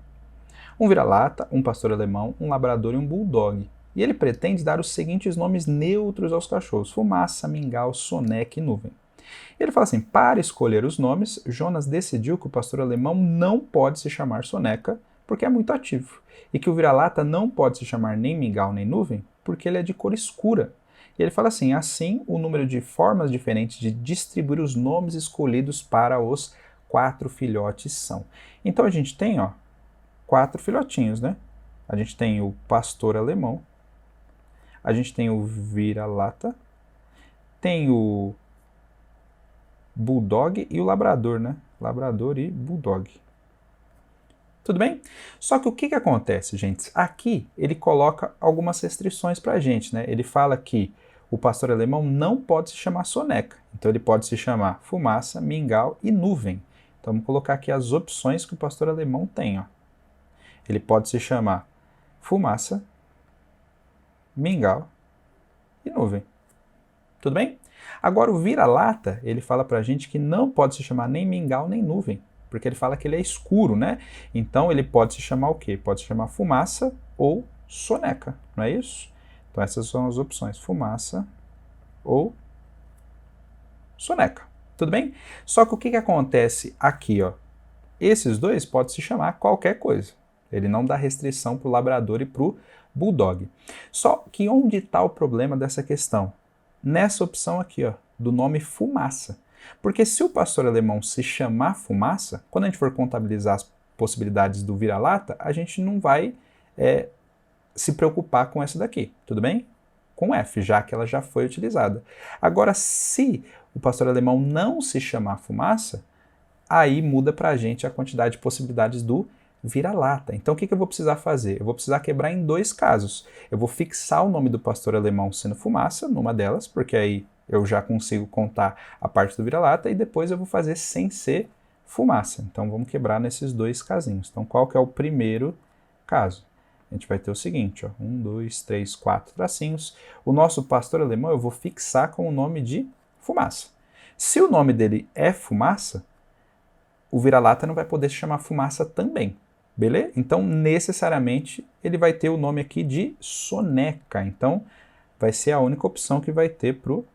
Um vira-lata, um pastor alemão, um labrador e um bulldog. E ele pretende dar os seguintes nomes neutros aos cachorros: fumaça, mingau, soneca e nuvem. Ele fala assim, para escolher os nomes, Jonas decidiu que o pastor alemão não pode se chamar soneca, porque é muito ativo, e que o vira-lata não pode se chamar nem mingau nem nuvem, porque ele é de cor escura. E ele fala assim, o número de formas diferentes de distribuir os nomes escolhidos para os 4 filhotes são. Então a gente tem, ó, 4 filhotinhos, né? A gente tem o pastor alemão, a gente tem o vira-lata, tem o bulldog e o labrador, né? Labrador e bulldog. Tudo bem? Só que o que acontece, gente? Aqui ele coloca algumas restrições para a gente, né? Ele fala que o pastor alemão não pode se chamar soneca. Então ele pode se chamar fumaça, mingau e nuvem. Então vamos colocar aqui as opções que o pastor alemão tem, ó. Ele pode se chamar fumaça, mingau e nuvem. Tudo bem? Agora o vira-lata, ele fala pra gente que não pode se chamar nem mingau nem nuvem, porque ele fala que ele é escuro, né? Então ele pode se chamar o quê? Pode se chamar fumaça ou soneca, não é isso? Então essas são as opções, fumaça ou soneca. Tudo bem? Só que o que acontece aqui, ó? Esses dois podem se chamar qualquer coisa. Ele não dá restrição para o labrador e para o bulldog. Só que onde está o problema dessa questão? Nessa opção aqui, ó, do nome fumaça. Porque se o pastor alemão se chamar fumaça, quando a gente for contabilizar as possibilidades do vira-lata, a gente não vai se preocupar com essa daqui, tudo bem? Com F, já que ela já foi utilizada. Agora, se o pastor alemão não se chamar fumaça, aí muda para a gente a quantidade de possibilidades do vira-lata. Então, o que eu vou precisar fazer? Eu vou precisar quebrar em dois casos. Eu vou fixar o nome do pastor alemão sendo fumaça, numa delas, porque aí eu já consigo contar a parte do vira-lata, e depois eu vou fazer sem ser fumaça. Então, vamos quebrar nesses dois casinhos. Então, qual que é o primeiro caso? A gente vai ter o seguinte, ó, 1, 2, 3, 4 tracinhos. O nosso pastor alemão eu vou fixar com o nome de fumaça. Se o nome dele é fumaça, o vira-lata não vai poder se chamar fumaça também, beleza? Então, necessariamente, ele vai ter o nome aqui de soneca. Então, vai ser a única opção que vai ter para o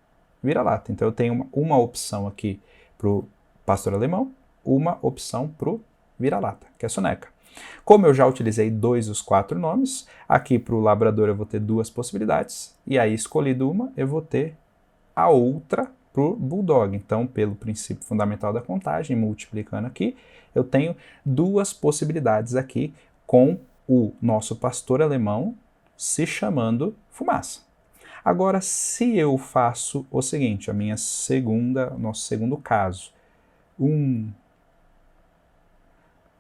vira-lata. Então, eu tenho uma opção aqui para o pastor alemão, uma opção para o vira-lata, que é soneca. Como eu já utilizei 2 dos 4 nomes, aqui para o labrador eu vou ter 2 possibilidades, e aí escolhido uma, eu vou ter a outra para o bulldog. Então, pelo princípio fundamental da contagem, multiplicando aqui, eu tenho 2 possibilidades aqui com o nosso pastor alemão se chamando Fumaça. Agora, se eu faço o seguinte, nosso segundo caso, 1,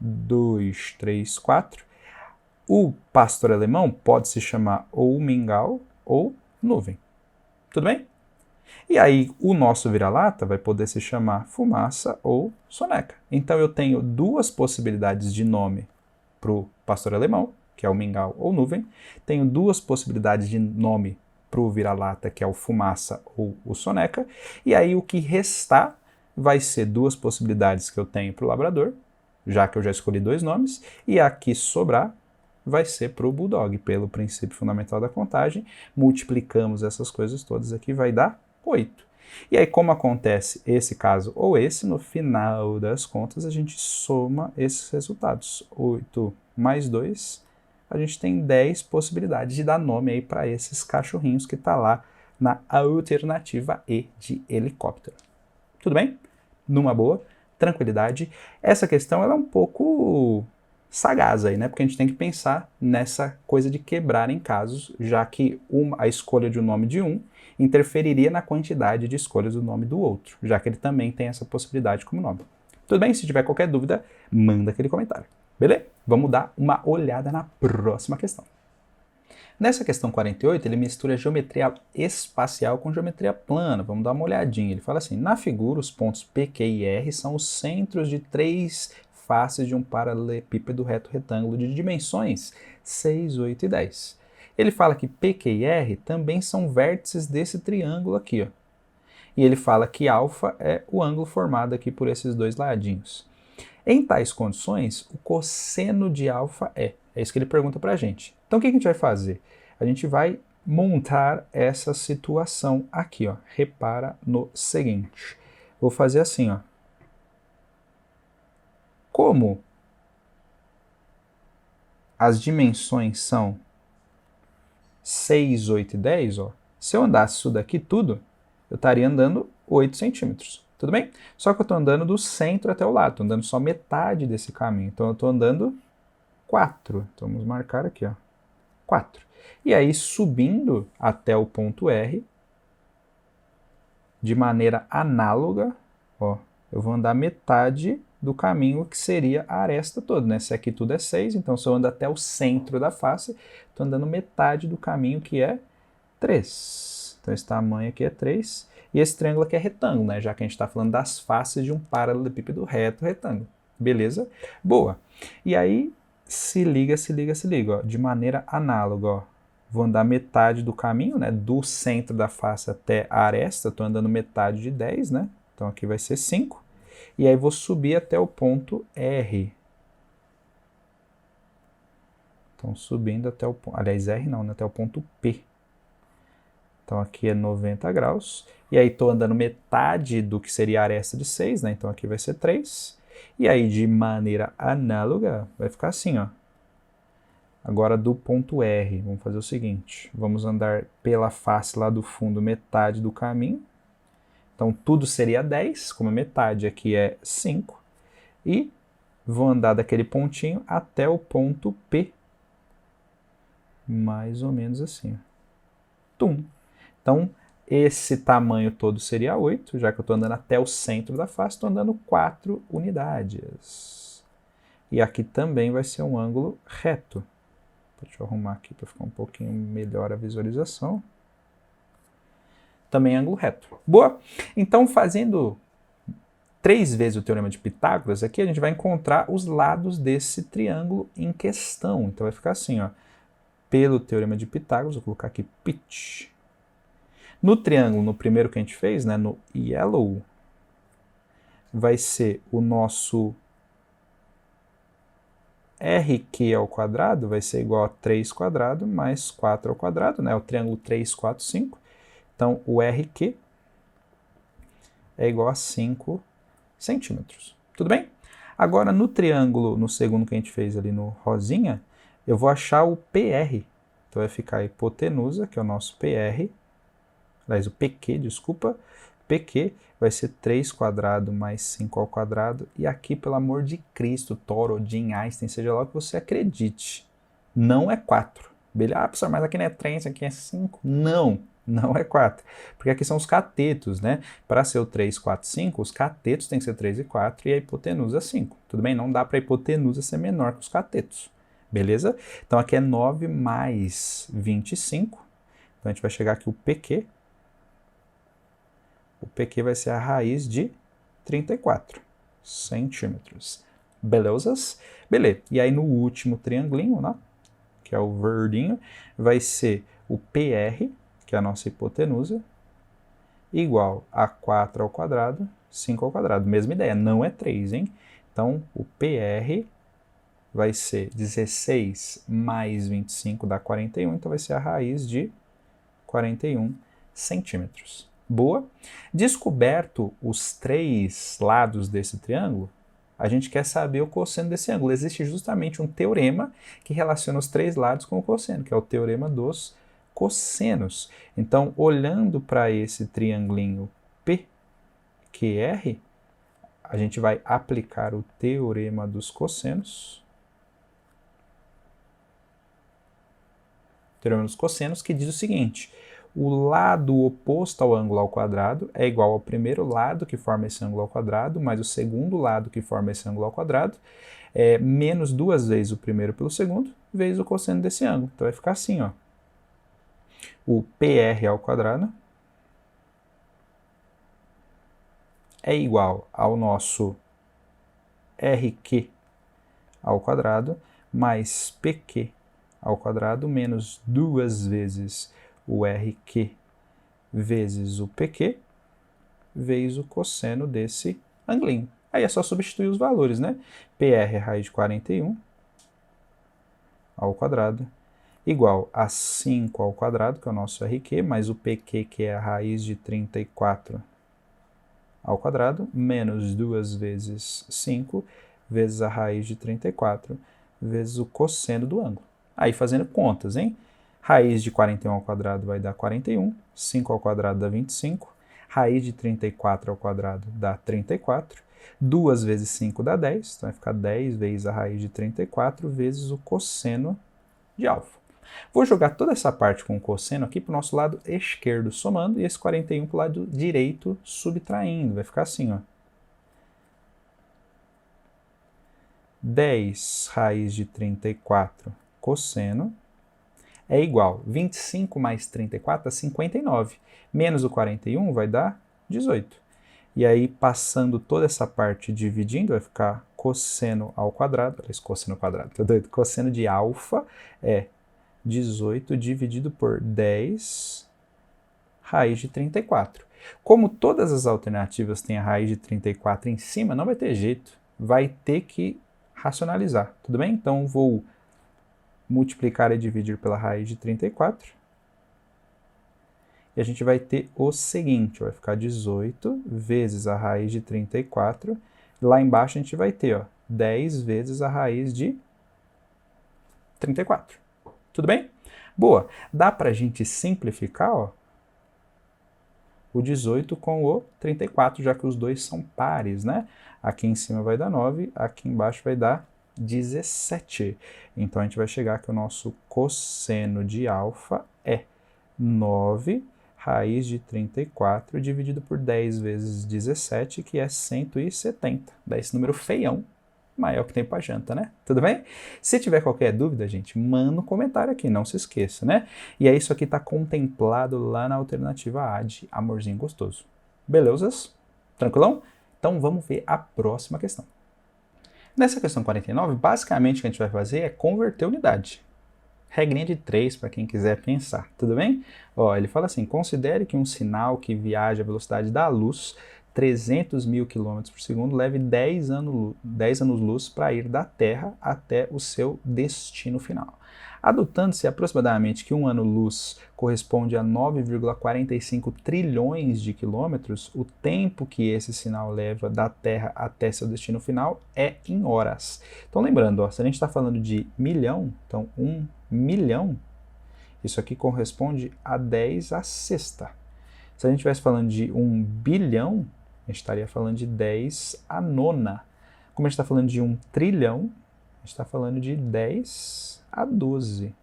2, 3, 4, o pastor alemão pode se chamar ou mingau ou nuvem. Tudo bem? E aí, o nosso vira-lata vai poder se chamar fumaça ou soneca. Então, eu tenho 2 possibilidades de nome para o pastor alemão, que é o mingau ou nuvem. Tenho 2 possibilidades de nome para o vira-lata, que é o fumaça ou o soneca. E aí, o que restar vai ser 2 possibilidades que eu tenho para o labrador, já que eu já escolhi 2 nomes, e a que sobrar vai ser para o bulldog. Pelo princípio fundamental da contagem, multiplicamos essas coisas todas aqui, vai dar 8. E aí, como acontece esse caso ou esse, no final das contas, a gente soma esses resultados. 8 mais 2, a gente tem 10 possibilidades de dar nome aí para esses cachorrinhos que está lá na alternativa E de helicóptero. Tudo bem? Numa boa, tranquilidade. Essa questão ela é um pouco sagaz aí, né? Porque a gente tem que pensar nessa coisa de quebrar em casos, já que a escolha de um nome de um interferiria na quantidade de escolhas do nome do outro, já que ele também tem essa possibilidade como nome. Tudo bem? Se tiver qualquer dúvida, manda aquele comentário. Beleza? Vamos dar uma olhada na próxima questão. Nessa questão 48, ele mistura geometria espacial com geometria plana. Vamos dar uma olhadinha. Ele fala assim, na figura, os pontos P, Q e R são os centros de 3 faces de um paralelepípedo reto retângulo de dimensões 6, 8 e 10. Ele fala que P, Q e R também são vértices desse triângulo aqui, ó. E ele fala que alfa é o ângulo formado aqui por esses dois ladinhos. Em tais condições, o cosseno de alfa é isso que ele pergunta para a gente. Então, o que a gente vai fazer? A gente vai montar essa situação aqui, ó. Repara no seguinte. Vou fazer assim, ó. Como as dimensões são 6, 8 e 10, ó, se eu andasse isso daqui tudo, eu estaria andando 8 centímetros. Tudo bem? Só que eu estou andando do centro até o lado, estou andando só metade desse caminho. Então, eu estou andando 4. Então, vamos marcar aqui, ó. 4. E aí, subindo até o ponto R, de maneira análoga, ó, eu vou andar metade do caminho que seria a aresta toda, né? Se aqui tudo é 6, então se eu ando até o centro da face, estou andando metade do caminho que é 3. Então esse tamanho aqui é 3. E esse triângulo aqui é retângulo, né? Já que a gente está falando das faces de um paralelepípedo reto retângulo. Beleza? Boa. E aí, se liga, ó, de maneira análoga, ó. Vou andar metade do caminho, né? Do centro da face até a aresta, estou andando metade de 10, né? Então aqui vai ser 5. E aí vou subir até o ponto R. Então subindo até o ponto... Aliás, R não, né? Até o ponto P. Então aqui é 90 graus. E aí estou andando metade do que seria a aresta de 6, né? Então aqui vai ser 3. E aí de maneira análoga vai ficar assim, ó. Agora do ponto R, vamos fazer o seguinte. Vamos andar pela face lá do fundo metade do caminho. Então tudo seria 10, como a metade aqui é 5. E vou andar daquele pontinho até o ponto P. Mais ou menos assim, ó. Tum. Então, esse tamanho todo seria 8, já que eu estou andando até o centro da face, estou andando 4 unidades. E aqui também vai ser um ângulo reto. Deixa eu arrumar aqui para ficar um pouquinho melhor a visualização. Também ângulo reto. Boa? Então, fazendo 3 vezes o Teorema de Pitágoras, aqui a gente vai encontrar os lados desse triângulo em questão. Então, vai ficar assim, ó. Pelo Teorema de Pitágoras, vou colocar aqui pitch. No triângulo, no primeiro que a gente fez, né, no yellow, vai ser o nosso RQ ao quadrado vai ser igual a 3 quadrado mais 4 ao quadrado, né? O triângulo 3, 4, 5. Então, o RQ é igual a 5 centímetros. Tudo bem? Agora, no triângulo, no segundo que a gente fez ali no rosinha, eu vou achar o PR. Então, vai ficar a hipotenusa, que é o nosso PR. Aliás, o PQ, desculpa. PQ vai ser 3 quadrado mais 5 ao quadrado. E aqui, pelo amor de Cristo, Thor, Odin, Einstein, seja lá o que você acredite, não é 4. Beleza? Ah, professor, mas aqui não é 3, aqui é 5. Não, não é 4. Porque aqui são os catetos, né? Para ser o 3, 4, 5, os catetos têm que ser 3 e 4 e a hipotenusa 5. Tudo bem? Não dá para a hipotenusa ser menor que os catetos. Beleza? Então aqui é 9 mais 25. Então a gente vai chegar aqui o PQ. O PQ vai ser a raiz de 34 centímetros. Belezas? Beleza. E aí no último triangulinho, né, que é o verdinho, vai ser o PR, que é a nossa hipotenusa, igual a 4 ao quadrado, 5 ao quadrado. Mesma ideia, não é 3, hein? Então, o PR vai ser 16 mais 25 dá 41, então vai ser a raiz de 41 centímetros. Boa? Descoberto os 3 lados desse triângulo, a gente quer saber o cosseno desse ângulo. Existe justamente um teorema que relaciona os 3 lados com o cosseno, que é o teorema dos cossenos. Então, olhando para esse triangulinho PQR, a gente vai aplicar o teorema dos cossenos. Teorema dos cossenos, que diz o seguinte: o lado oposto ao ângulo ao quadrado é igual ao primeiro lado que forma esse ângulo ao quadrado, mais o segundo lado que forma esse ângulo ao quadrado, menos 2 vezes o primeiro pelo segundo, vezes o cosseno desse ângulo. Então vai ficar assim, ó. O PR ao quadrado é igual ao nosso RQ ao quadrado, mais PQ ao quadrado, menos 2 vezes o RQ vezes o PQ, vezes o cosseno desse anglinho. Aí é só substituir os valores, né? PR é raiz de 41 ao quadrado, igual a 5 ao quadrado, que é o nosso RQ, mais o PQ, que é a raiz de 34 ao quadrado, menos 2 vezes 5, vezes a raiz de 34, vezes o cosseno do ângulo. Aí fazendo contas, hein? Raiz de 41 ao quadrado vai dar 41, 5 ao quadrado dá 25, raiz de 34 ao quadrado dá 34, 2 vezes 5 dá 10, então vai ficar 10 vezes a raiz de 34 vezes o cosseno de alfa. Vou jogar toda essa parte com o cosseno aqui para o nosso lado esquerdo somando e esse 41 para o lado direito subtraindo. Vai ficar assim, ó. 10 raiz de 34 cosseno é igual 25 mais 34 dá 59. Menos o 41 vai dar 18. E aí, passando toda essa parte dividindo, vai ficar cosseno ao quadrado. Cosseno ao quadrado, tô doido. Cosseno de alfa é 18 dividido por 10 raiz de 34. Como todas as alternativas têm a raiz de 34 em cima, não vai ter jeito. Vai ter que racionalizar, tudo bem? Então, vou multiplicar e dividir pela raiz de 34. E a gente vai ter o seguinte, vai ficar 18 vezes a raiz de 34. Lá embaixo a gente vai ter, ó, 10 vezes a raiz de 34. Tudo bem? Boa. Dá para a gente simplificar, ó, o 18 com o 34, já que os dois são pares, né? Aqui em cima vai dar 9, aqui embaixo vai dar 17. Então, a gente vai chegar que o nosso cosseno de alfa é 9 raiz de 34 dividido por 10 vezes 17, que é 170. Dá esse número feião mas é o que tem pra janta, né? Tudo bem? Se tiver qualquer dúvida, gente, manda um comentário aqui, não se esqueça, né? E aí isso aqui tá contemplado lá na alternativa A de amorzinho gostoso. Belezas? Tranquilão? Então vamos ver a próxima questão. Nessa questão 49, basicamente o que a gente vai fazer é converter unidade. Regrinha de 3 para quem quiser pensar, tudo bem? Ó, ele fala assim, considere que um sinal que viaja à velocidade da luz 300 mil km por segundo leve 10 anos-luz para ir da Terra até o seu destino final. Adotando-se aproximadamente que um ano-luz corresponde a 9,45 trilhões de quilômetros, o tempo que esse sinal leva da Terra até seu destino final é em horas. Então lembrando, ó, se a gente está falando de milhão, então 1 milhão, isso aqui corresponde a 10 à sexta. Se a gente estivesse falando de 1 bilhão, a gente estaria falando de 10 à nona. Como a gente está falando de 1 trilhão, a gente está falando de 10 a 12.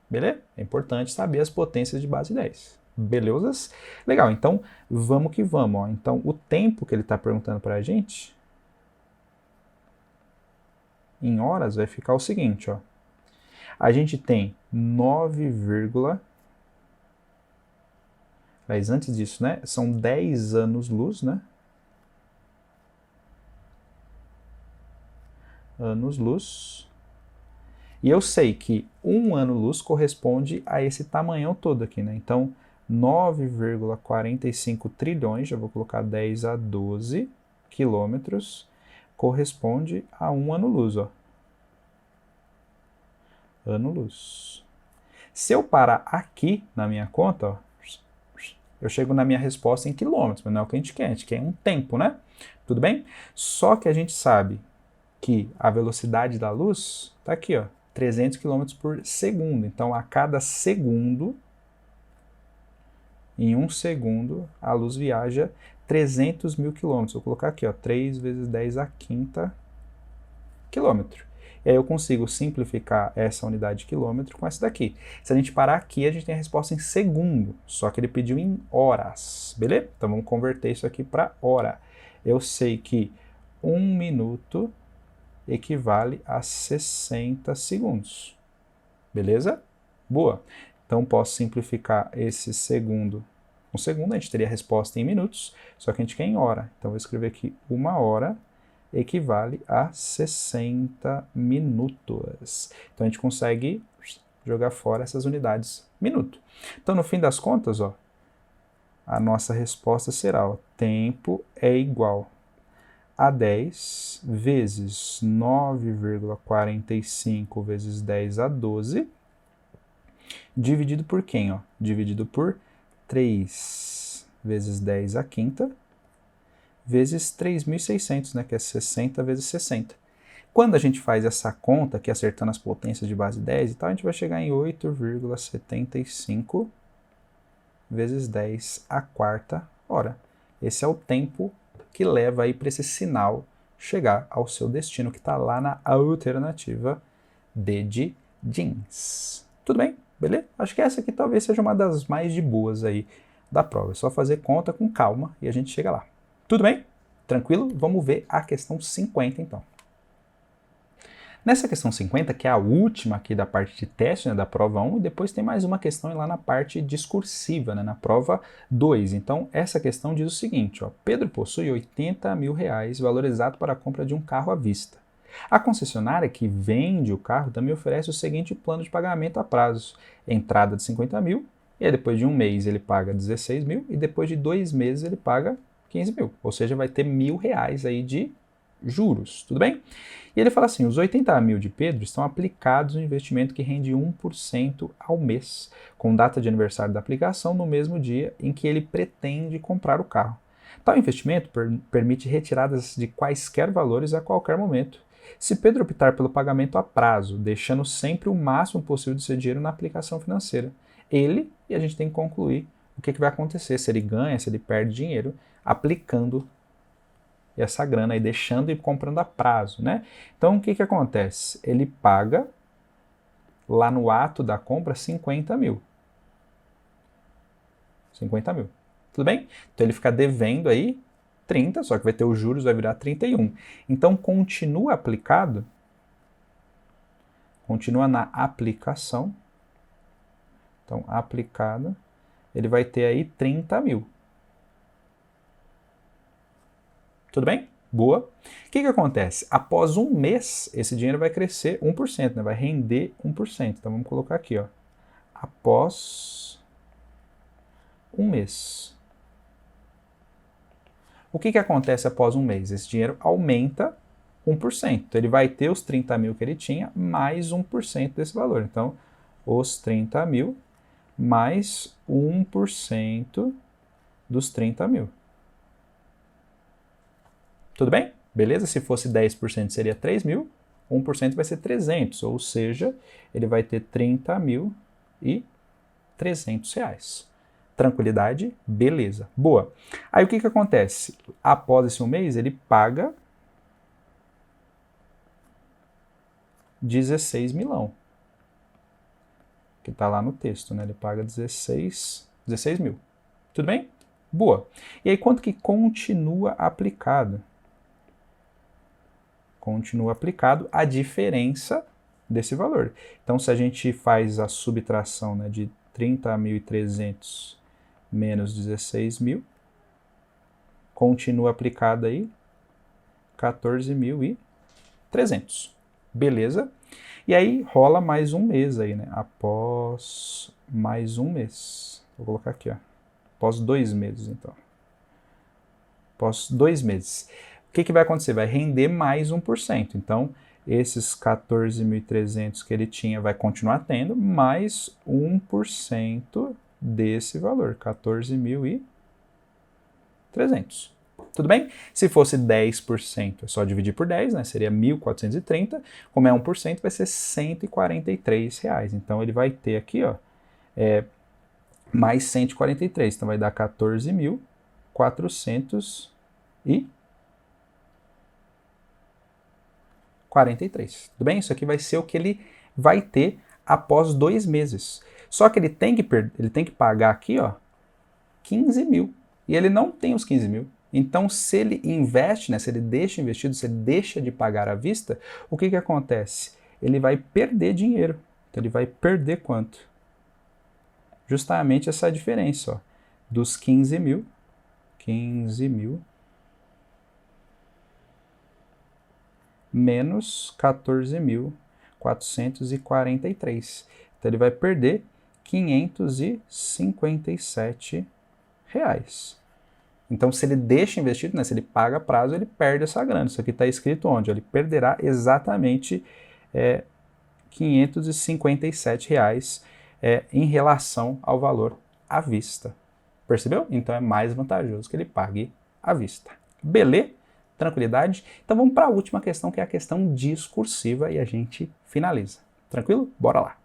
Beleza? É importante saber as potências de base 10. Belezas? Legal, então vamos que vamos. Ó. Então o tempo que ele está perguntando para a gente, em horas, vai ficar o seguinte, ó. A gente tem 9, mas antes disso, né? São 10 anos-luz, né? Anos-luz. E eu sei que 1 ano-luz corresponde a esse tamanhão todo aqui, né? Então, 9,45 trilhões, já vou colocar 10 a 12 quilômetros, corresponde a 1 ano-luz, ó. Ano-luz. Se eu parar aqui na minha conta, ó, eu chego na minha resposta em quilômetros, mas não é o que a gente quer um tempo, né? Tudo bem? Só que a gente sabe que a velocidade da luz está aqui, ó, 300 km por segundo. Então, a cada segundo, em 1 segundo, a luz viaja 300 mil quilômetros. Vou colocar aqui, ó, 3 vezes 10 à quinta quilômetro. E aí eu consigo simplificar essa unidade de quilômetro com essa daqui. Se a gente parar aqui, a gente tem a resposta em segundo, só que ele pediu em horas, beleza? Então vamos converter isso aqui para hora. Eu sei que 1 minuto equivale a 60 segundos, beleza? Boa. Então posso simplificar esse segundo. Um segundo a gente teria a resposta em minutos, só que a gente quer em hora. Então vou escrever aqui 1 hora equivale a 60 minutos. Então a gente consegue jogar fora essas unidades minuto. Então no fim das contas, ó, a nossa resposta será, ó, tempo é igual a 10 vezes 9,45 vezes 10 a 12, dividido por quem? Ó? Dividido por 3 vezes 10 a quinta, vezes 3.600, né, que é 60 vezes 60. Quando a gente faz essa conta, aqui acertando as potências de base 10 e tal, a gente vai chegar em 8,75 vezes 10 à quarta hora. Esse é o tempo que leva aí para esse sinal chegar ao seu destino, que está lá na alternativa D de jeans. Tudo bem? Beleza? Acho que essa aqui talvez seja uma das mais de boas aí da prova. É só fazer conta com calma e a gente chega lá. Tudo bem? Tranquilo? Vamos ver a questão 50, então. Nessa questão 50, que é a última aqui da parte de teste, né, da prova 1, e depois tem mais uma questão lá na parte discursiva, né, na prova 2. Então, essa questão diz o seguinte, ó, Pedro possui 80 mil reais, valor exato para a compra de um carro à vista. A concessionária que vende o carro também oferece o seguinte plano de pagamento a prazo. Entrada de 50 mil, e aí depois de 1 mês ele paga 16 mil, e depois de 2 meses ele paga 15 mil. Ou seja, vai ter R$ 1.000 aí de juros, tudo bem? E ele fala assim, os 80 mil de Pedro estão aplicados no investimento que rende 1% ao mês, com data de aniversário da aplicação no mesmo dia em que ele pretende comprar o carro. Tal investimento permite retiradas de quaisquer valores a qualquer momento. Se Pedro optar pelo pagamento a prazo, deixando sempre o máximo possível de seu dinheiro na aplicação financeira, e a gente tem que concluir o que vai acontecer, se ele ganha, se ele perde dinheiro, aplicando essa grana e deixando e comprando a prazo, né? Então, o que acontece? Ele paga lá no ato da compra 50 mil. 50 mil. Tudo bem? Então, ele fica devendo aí 30, só que vai ter os juros, vai virar 31. Então, continua aplicado, continua na aplicação. Então, aplicado, ele vai ter aí 30 mil. Tudo bem? Boa. O que acontece? Após um mês, esse dinheiro vai crescer 1%, né? Vai render 1%. Então, vamos colocar aqui, ó. Após um mês. O que acontece após um mês? Esse dinheiro aumenta 1%. Então, ele vai ter os 30 mil que ele tinha, mais 1% desse valor. Então, os 30 mil mais 1% dos 30 mil. Tudo bem? Beleza? Se fosse 10% seria 3 mil, 1% vai ser 300, ou seja, ele vai ter 30 mil e 300 reais. Tranquilidade? Beleza. Boa. Aí o que acontece? Após esse um mês, ele paga 16 milão. Que está lá no texto, né? Ele paga 16 mil. Tudo bem? Boa. E aí quanto que continua aplicado? Continua aplicado a diferença desse valor. Então, se a gente faz a subtração, né, de 30.300 menos 16 mil, continua aplicado aí 14.300. Beleza? E aí rola mais um mês aí, né? Após mais um mês. Vou colocar aqui, ó. Após 2 meses, então. Após 2 meses. O que vai acontecer? Vai render mais 1%. Então, esses 14.300 que ele tinha vai continuar tendo, mais 1% desse valor, 14.300. Tudo bem? Se fosse 10%, é só dividir por 10, né? Seria 1.430. Como é 1%, vai ser 143 reais. Então, ele vai ter aqui, ó, mais 143. Então, vai dar 14.443. Tudo bem? Isso aqui vai ser o que ele vai ter após 2 meses. Só que ele tem que pagar aqui, ó, 15 mil. E ele não tem os 15 mil. Então, se ele investe, né, se ele deixa investido, se ele deixa de pagar à vista, o que acontece? Ele vai perder dinheiro. Então, ele vai perder quanto? Justamente essa diferença, ó, dos 15 mil menos 14.443. Então, ele vai perder 557 reais. Então, se ele deixa investido, né, se ele paga a prazo, ele perde essa grana. Isso aqui está escrito onde? Ele perderá exatamente 557 reais em relação ao valor à vista. Percebeu? Então, é mais vantajoso que ele pague à vista. Beleza? Tranquilidade? Então, vamos para a última questão, que é a questão discursiva, e a gente finaliza. Tranquilo? Bora lá.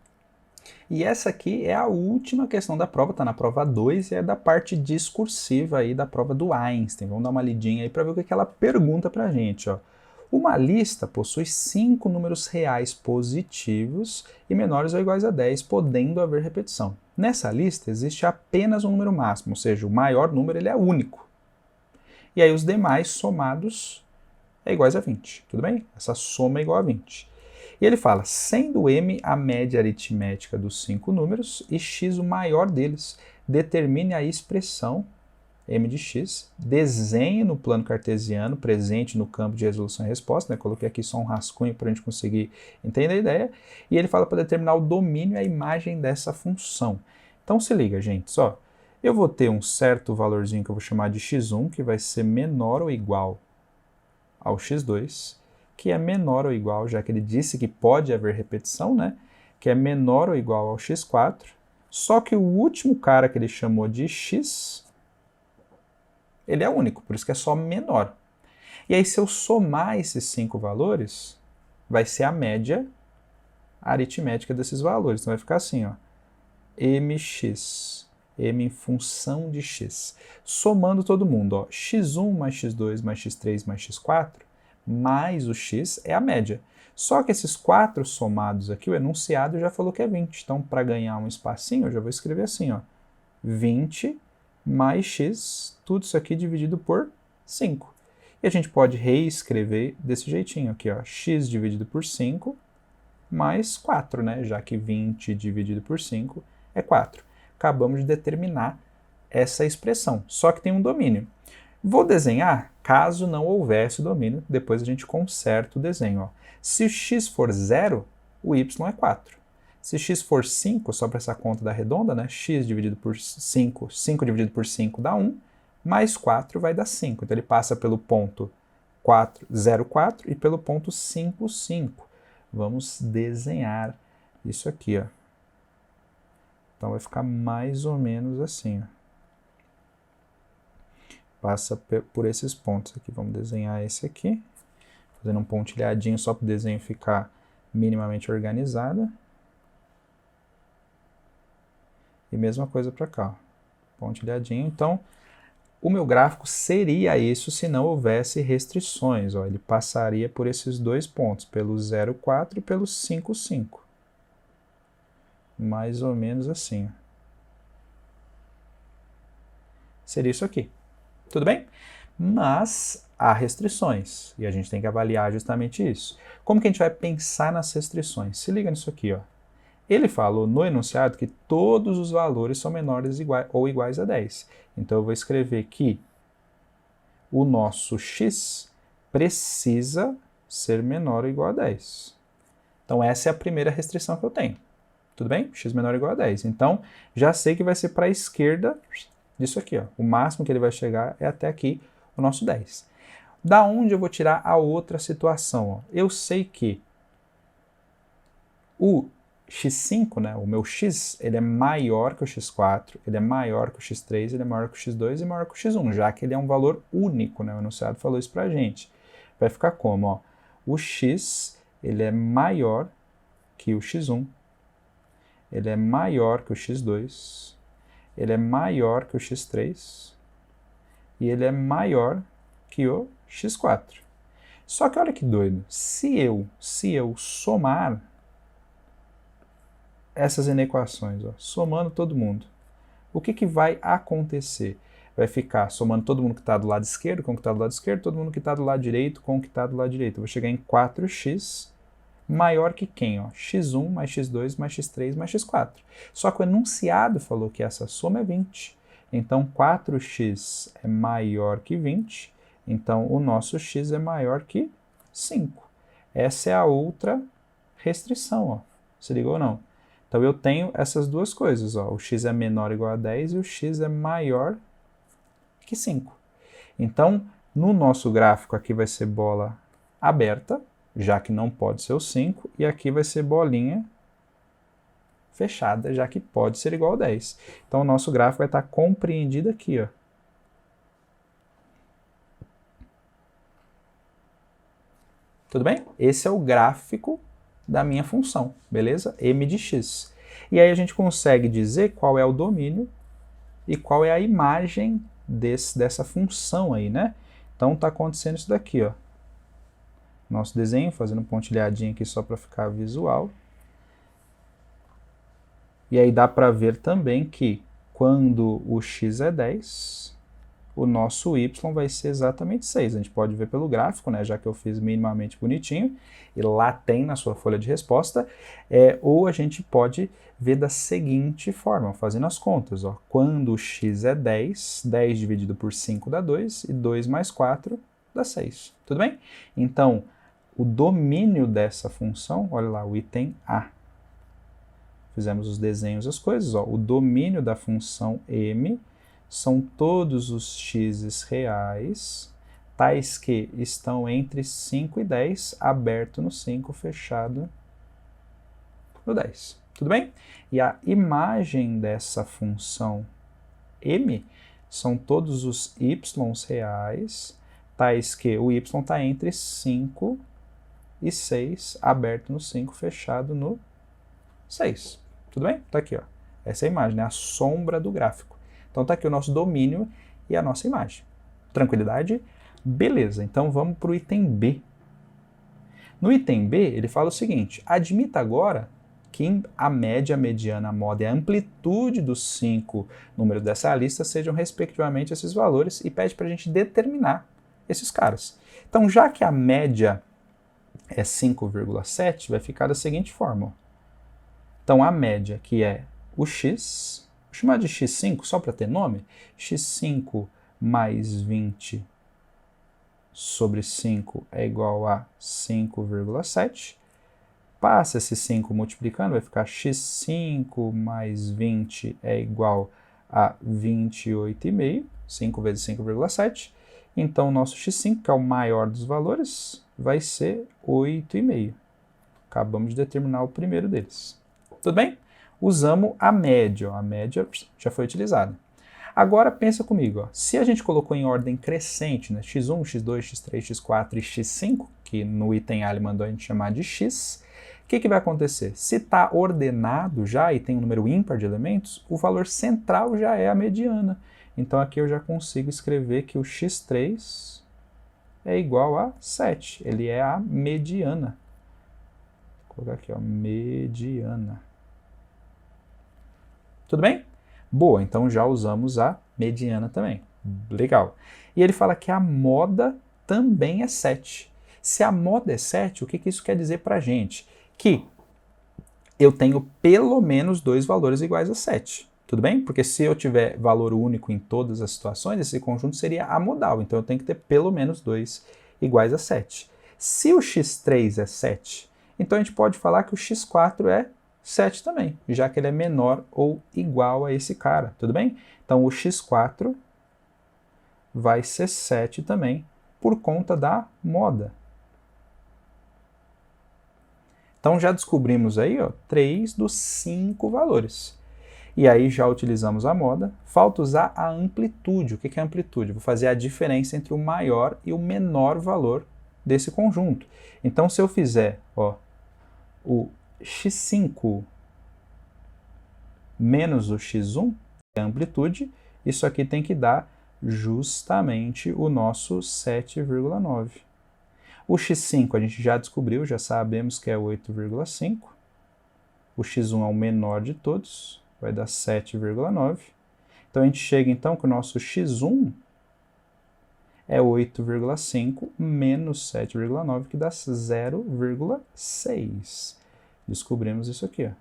E essa aqui é a última questão da prova, está na prova 2 e é da parte discursiva aí da prova do Einstein. Vamos dar uma lidinha aí para ver o que ela pergunta para a gente. Ó. Uma lista possui 5 números reais positivos e menores ou iguais a 10, podendo haver repetição. Nessa lista existe apenas um número máximo, ou seja, o maior número ele é único. E aí os demais somados é iguais a 20, tudo bem? Essa soma é igual a 20. E ele fala, sendo m a média aritmética dos 5 números e x o maior deles, determine a expressão m de x, desenhe no plano cartesiano presente no campo de resolução e resposta, né? Coloquei aqui só um rascunho para a gente conseguir entender a ideia, e ele fala para determinar o domínio e a imagem dessa função. Então se liga, gente, só, eu vou ter um certo valorzinho que eu vou chamar de x1, que vai ser menor ou igual ao x2, que é menor ou igual, já que ele disse que pode haver repetição, né? Que é menor ou igual ao x4, só que o último cara que ele chamou de x, ele é único, por isso que é só menor. E aí, se eu somar esses 5 valores, vai ser a média aritmética desses valores. Então, vai ficar assim, ó, mx, m em função de x. Somando todo mundo, ó, x1 mais x2 mais x3 mais x4, mais o x é a média. Só que esses 4 somados aqui, o enunciado já falou que é 20. Então, para ganhar um espacinho, eu já vou escrever assim, ó, 20 mais x, tudo isso aqui dividido por 5. E a gente pode reescrever desse jeitinho aqui, ó, x dividido por 5 mais 4, né? Já que 20 dividido por 5 é 4. Acabamos de determinar essa expressão, só que tem um domínio. Vou desenhar caso não houvesse o domínio, depois a gente conserta o desenho. Ó. Se o x for 0, o y é 4. Se x for 5, só para essa conta da redonda, né? X dividido por 5, 5 dividido por 5 dá 1, mais 4 vai dar 5. Então ele passa pelo ponto 4, 0, 4 e pelo ponto 5, 5. Vamos desenhar isso aqui, ó. Então vai ficar mais ou menos assim, ó. Passa por esses pontos aqui. Vamos desenhar esse aqui, fazendo um pontilhadinho só para o desenho ficar minimamente organizado. E mesma coisa para cá, ó. Pontilhadinho. Então, o meu gráfico seria isso se não houvesse restrições. Ó. Ele passaria por esses dois pontos, pelo 0,4 e pelo 5,5. Mais ou menos assim. Ó. Seria isso aqui. Tudo bem? Mas há restrições, e a gente tem que avaliar justamente isso. Como que a gente vai pensar nas restrições? Se liga nisso aqui, ó. Ele falou no enunciado que todos os valores são menores ou iguais a 10. Então eu vou escrever que o nosso x precisa ser menor ou igual a 10. Então essa é a primeira restrição que eu tenho. Tudo bem? X menor ou igual a 10. Então já sei que vai ser para a esquerda disso aqui, ó. O máximo que ele vai chegar é até aqui, o nosso 10. Da onde eu vou tirar a outra situação? Ó? Eu sei que o x5, né, o meu x, ele é maior que o x4, ele é maior que o x3, ele é maior que o x2 e maior que o x1, já que ele é um valor único, né? O enunciado falou isso pra gente. Vai ficar como? Ó? O x, ele é maior que o x1, ele é maior que o x2, ele é maior que o x3 e ele é maior que o x4. Só que olha que doido, se eu somar essas inequações, ó, somando todo mundo, o que vai acontecer? Vai ficar somando todo mundo que está do lado esquerdo com o que está do lado esquerdo, todo mundo que está do lado direito com o que está do lado direito. Eu vou chegar em 4x maior que quem? Ó? x1 mais x2 mais x3 mais x4. Só que o enunciado falou que essa soma é 20. Então 4x é maior que 20, então o nosso x é maior que 5. Essa é a outra restrição, ó. Se ligou ou não? Então eu tenho essas duas coisas, ó. O x é menor ou igual a 10 e o x é maior que 5. Então, no nosso gráfico aqui vai ser bola aberta, já que não pode ser o 5, e aqui vai ser bolinha fechada, já que pode ser igual a 10. Então o nosso gráfico vai estar compreendido aqui, ó. Tudo bem? Esse é o gráfico da minha função, beleza? M de x. E aí a gente consegue dizer qual é o domínio e qual é a imagem dessa função aí, né? Então está acontecendo isso daqui, ó. Nosso desenho, fazendo um pontilhadinho aqui só para ficar visual. E aí dá para ver também que quando o x é 10, o nosso y vai ser exatamente 6. A gente pode ver pelo gráfico, né, já que eu fiz minimamente bonitinho, e lá tem na sua folha de resposta, ou a gente pode ver da seguinte forma, fazendo as contas. Ó. Quando o x é 10, 10 dividido por 5 dá 2, e 2 mais 4 dá 6. Tudo bem? Então, o domínio dessa função, olha lá, o item A. Fizemos os desenhos, as coisas. Ó. O domínio da função m são todos os x's reais, tais que estão entre 5 e 10, aberto no 5, fechado no 10. Tudo bem? E a imagem dessa função m são todos os y's reais, tais que o y está entre 5 e 6, aberto no 5, fechado no 6. Tudo bem? Está aqui, ó. Essa é a imagem, né? A sombra do gráfico. Então está aqui o nosso domínio e a nossa imagem. Tranquilidade? Beleza, então vamos para o item B. No item B, ele fala o seguinte: admita agora que a média, a mediana, a moda e a amplitude dos 5 números dessa lista sejam respectivamente esses valores, e pede para a gente determinar esses caras. Então, já que a média é 5,7, vai ficar da seguinte forma. Ó. Então, a média, que é o x, vou chamar de x5 só para ter nome, x5 mais 20 sobre 5 é igual a 5,7. Passa esse 5 multiplicando, vai ficar x5 mais 20 é igual a 28,5, 5 vezes 5,7. Então, o nosso x5, que é o maior dos valores, vai ser 8,5. Acabamos de determinar o primeiro deles. Tudo bem? Usamos a média. Ó. A média já foi utilizada. Agora, pensa comigo. Ó. Se a gente colocou em ordem crescente, né? x1, x2, x3, x4 e x5, que no item A ele mandou a gente chamar de x, o que vai acontecer? Se está ordenado já e tem um número ímpar de elementos, o valor central já é a mediana. Então, aqui eu já consigo escrever que o x3 é igual a 7. Ele é a mediana. Vou colocar aqui, ó, mediana. Tudo bem? Boa, então já usamos a mediana também. Legal. E ele fala que a moda também é 7. Se a moda é 7, o que isso quer dizer para a gente? Que eu tenho pelo menos 2 valores iguais a 7. Tudo bem? Porque se eu tiver valor único em todas as situações, esse conjunto seria amodal. Então eu tenho que ter pelo menos 2 iguais a 7. Se o x3 é 7, então a gente pode falar que o x4 é 7 também, já que ele é menor ou igual a esse cara. Tudo bem? Então o x4 vai ser 7 também, por conta da moda. Então já descobrimos aí, ó, 3 dos 5 valores. E aí já utilizamos a moda. Falta usar a amplitude. O que é a amplitude? Vou fazer a diferença entre o maior e o menor valor desse conjunto. Então se eu fizer, ó, o x5 menos o x1, que é a amplitude, isso aqui tem que dar justamente o nosso 7,9. O x5 a gente já descobriu, já sabemos que é 8,5. O x1 é o menor de todos, vai dar 7,9. Então a gente chega então que o nosso x1 é 8,5 menos 7,9, que dá 0,6. Descobrimos isso aqui. Ó.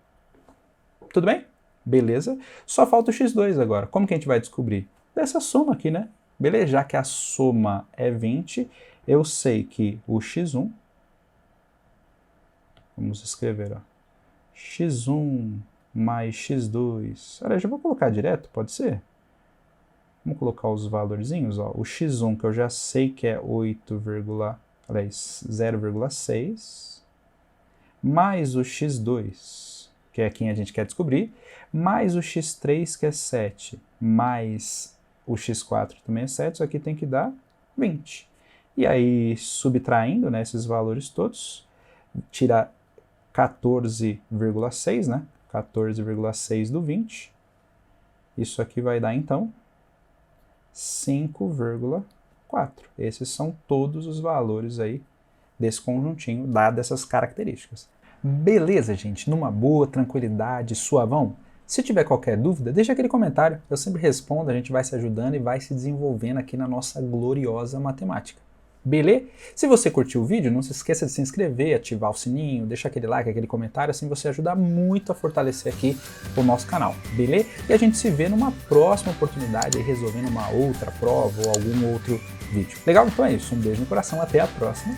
Tudo bem? Beleza? Só falta o x2 agora. Como que a gente vai descobrir? Dessa soma aqui, né? Beleza? Já que a soma é 20, eu sei que o x1, vamos escrever, ó, x1 mais x2, olha, já vou colocar direto, pode ser? Vamos colocar os valorzinhos, ó, o x1 que eu já sei que é 0,6, mais o x2, que é quem a gente quer descobrir, mais o x3 que é 7, mais o x4 também é 7, isso aqui tem que dar 20. E aí, subtraindo, né, esses valores todos, tirar 14,6, né? 14,6 do 20. Isso aqui vai dar, então, 5,4. Esses são todos os valores aí desse conjuntinho, dadas essas características. Beleza, gente? Numa boa, tranquilidade, suavão? Se tiver qualquer dúvida, deixa aquele comentário. Eu sempre respondo, a gente vai se ajudando e vai se desenvolvendo aqui na nossa gloriosa matemática. Beleza? Se você curtiu o vídeo, não se esqueça de se inscrever, ativar o sininho, deixar aquele like, aquele comentário, assim você ajuda muito a fortalecer aqui o nosso canal, beleza? E a gente se vê numa próxima oportunidade, aí, resolvendo uma outra prova ou algum outro vídeo. Legal? Então é isso, um beijo no coração, até a próxima.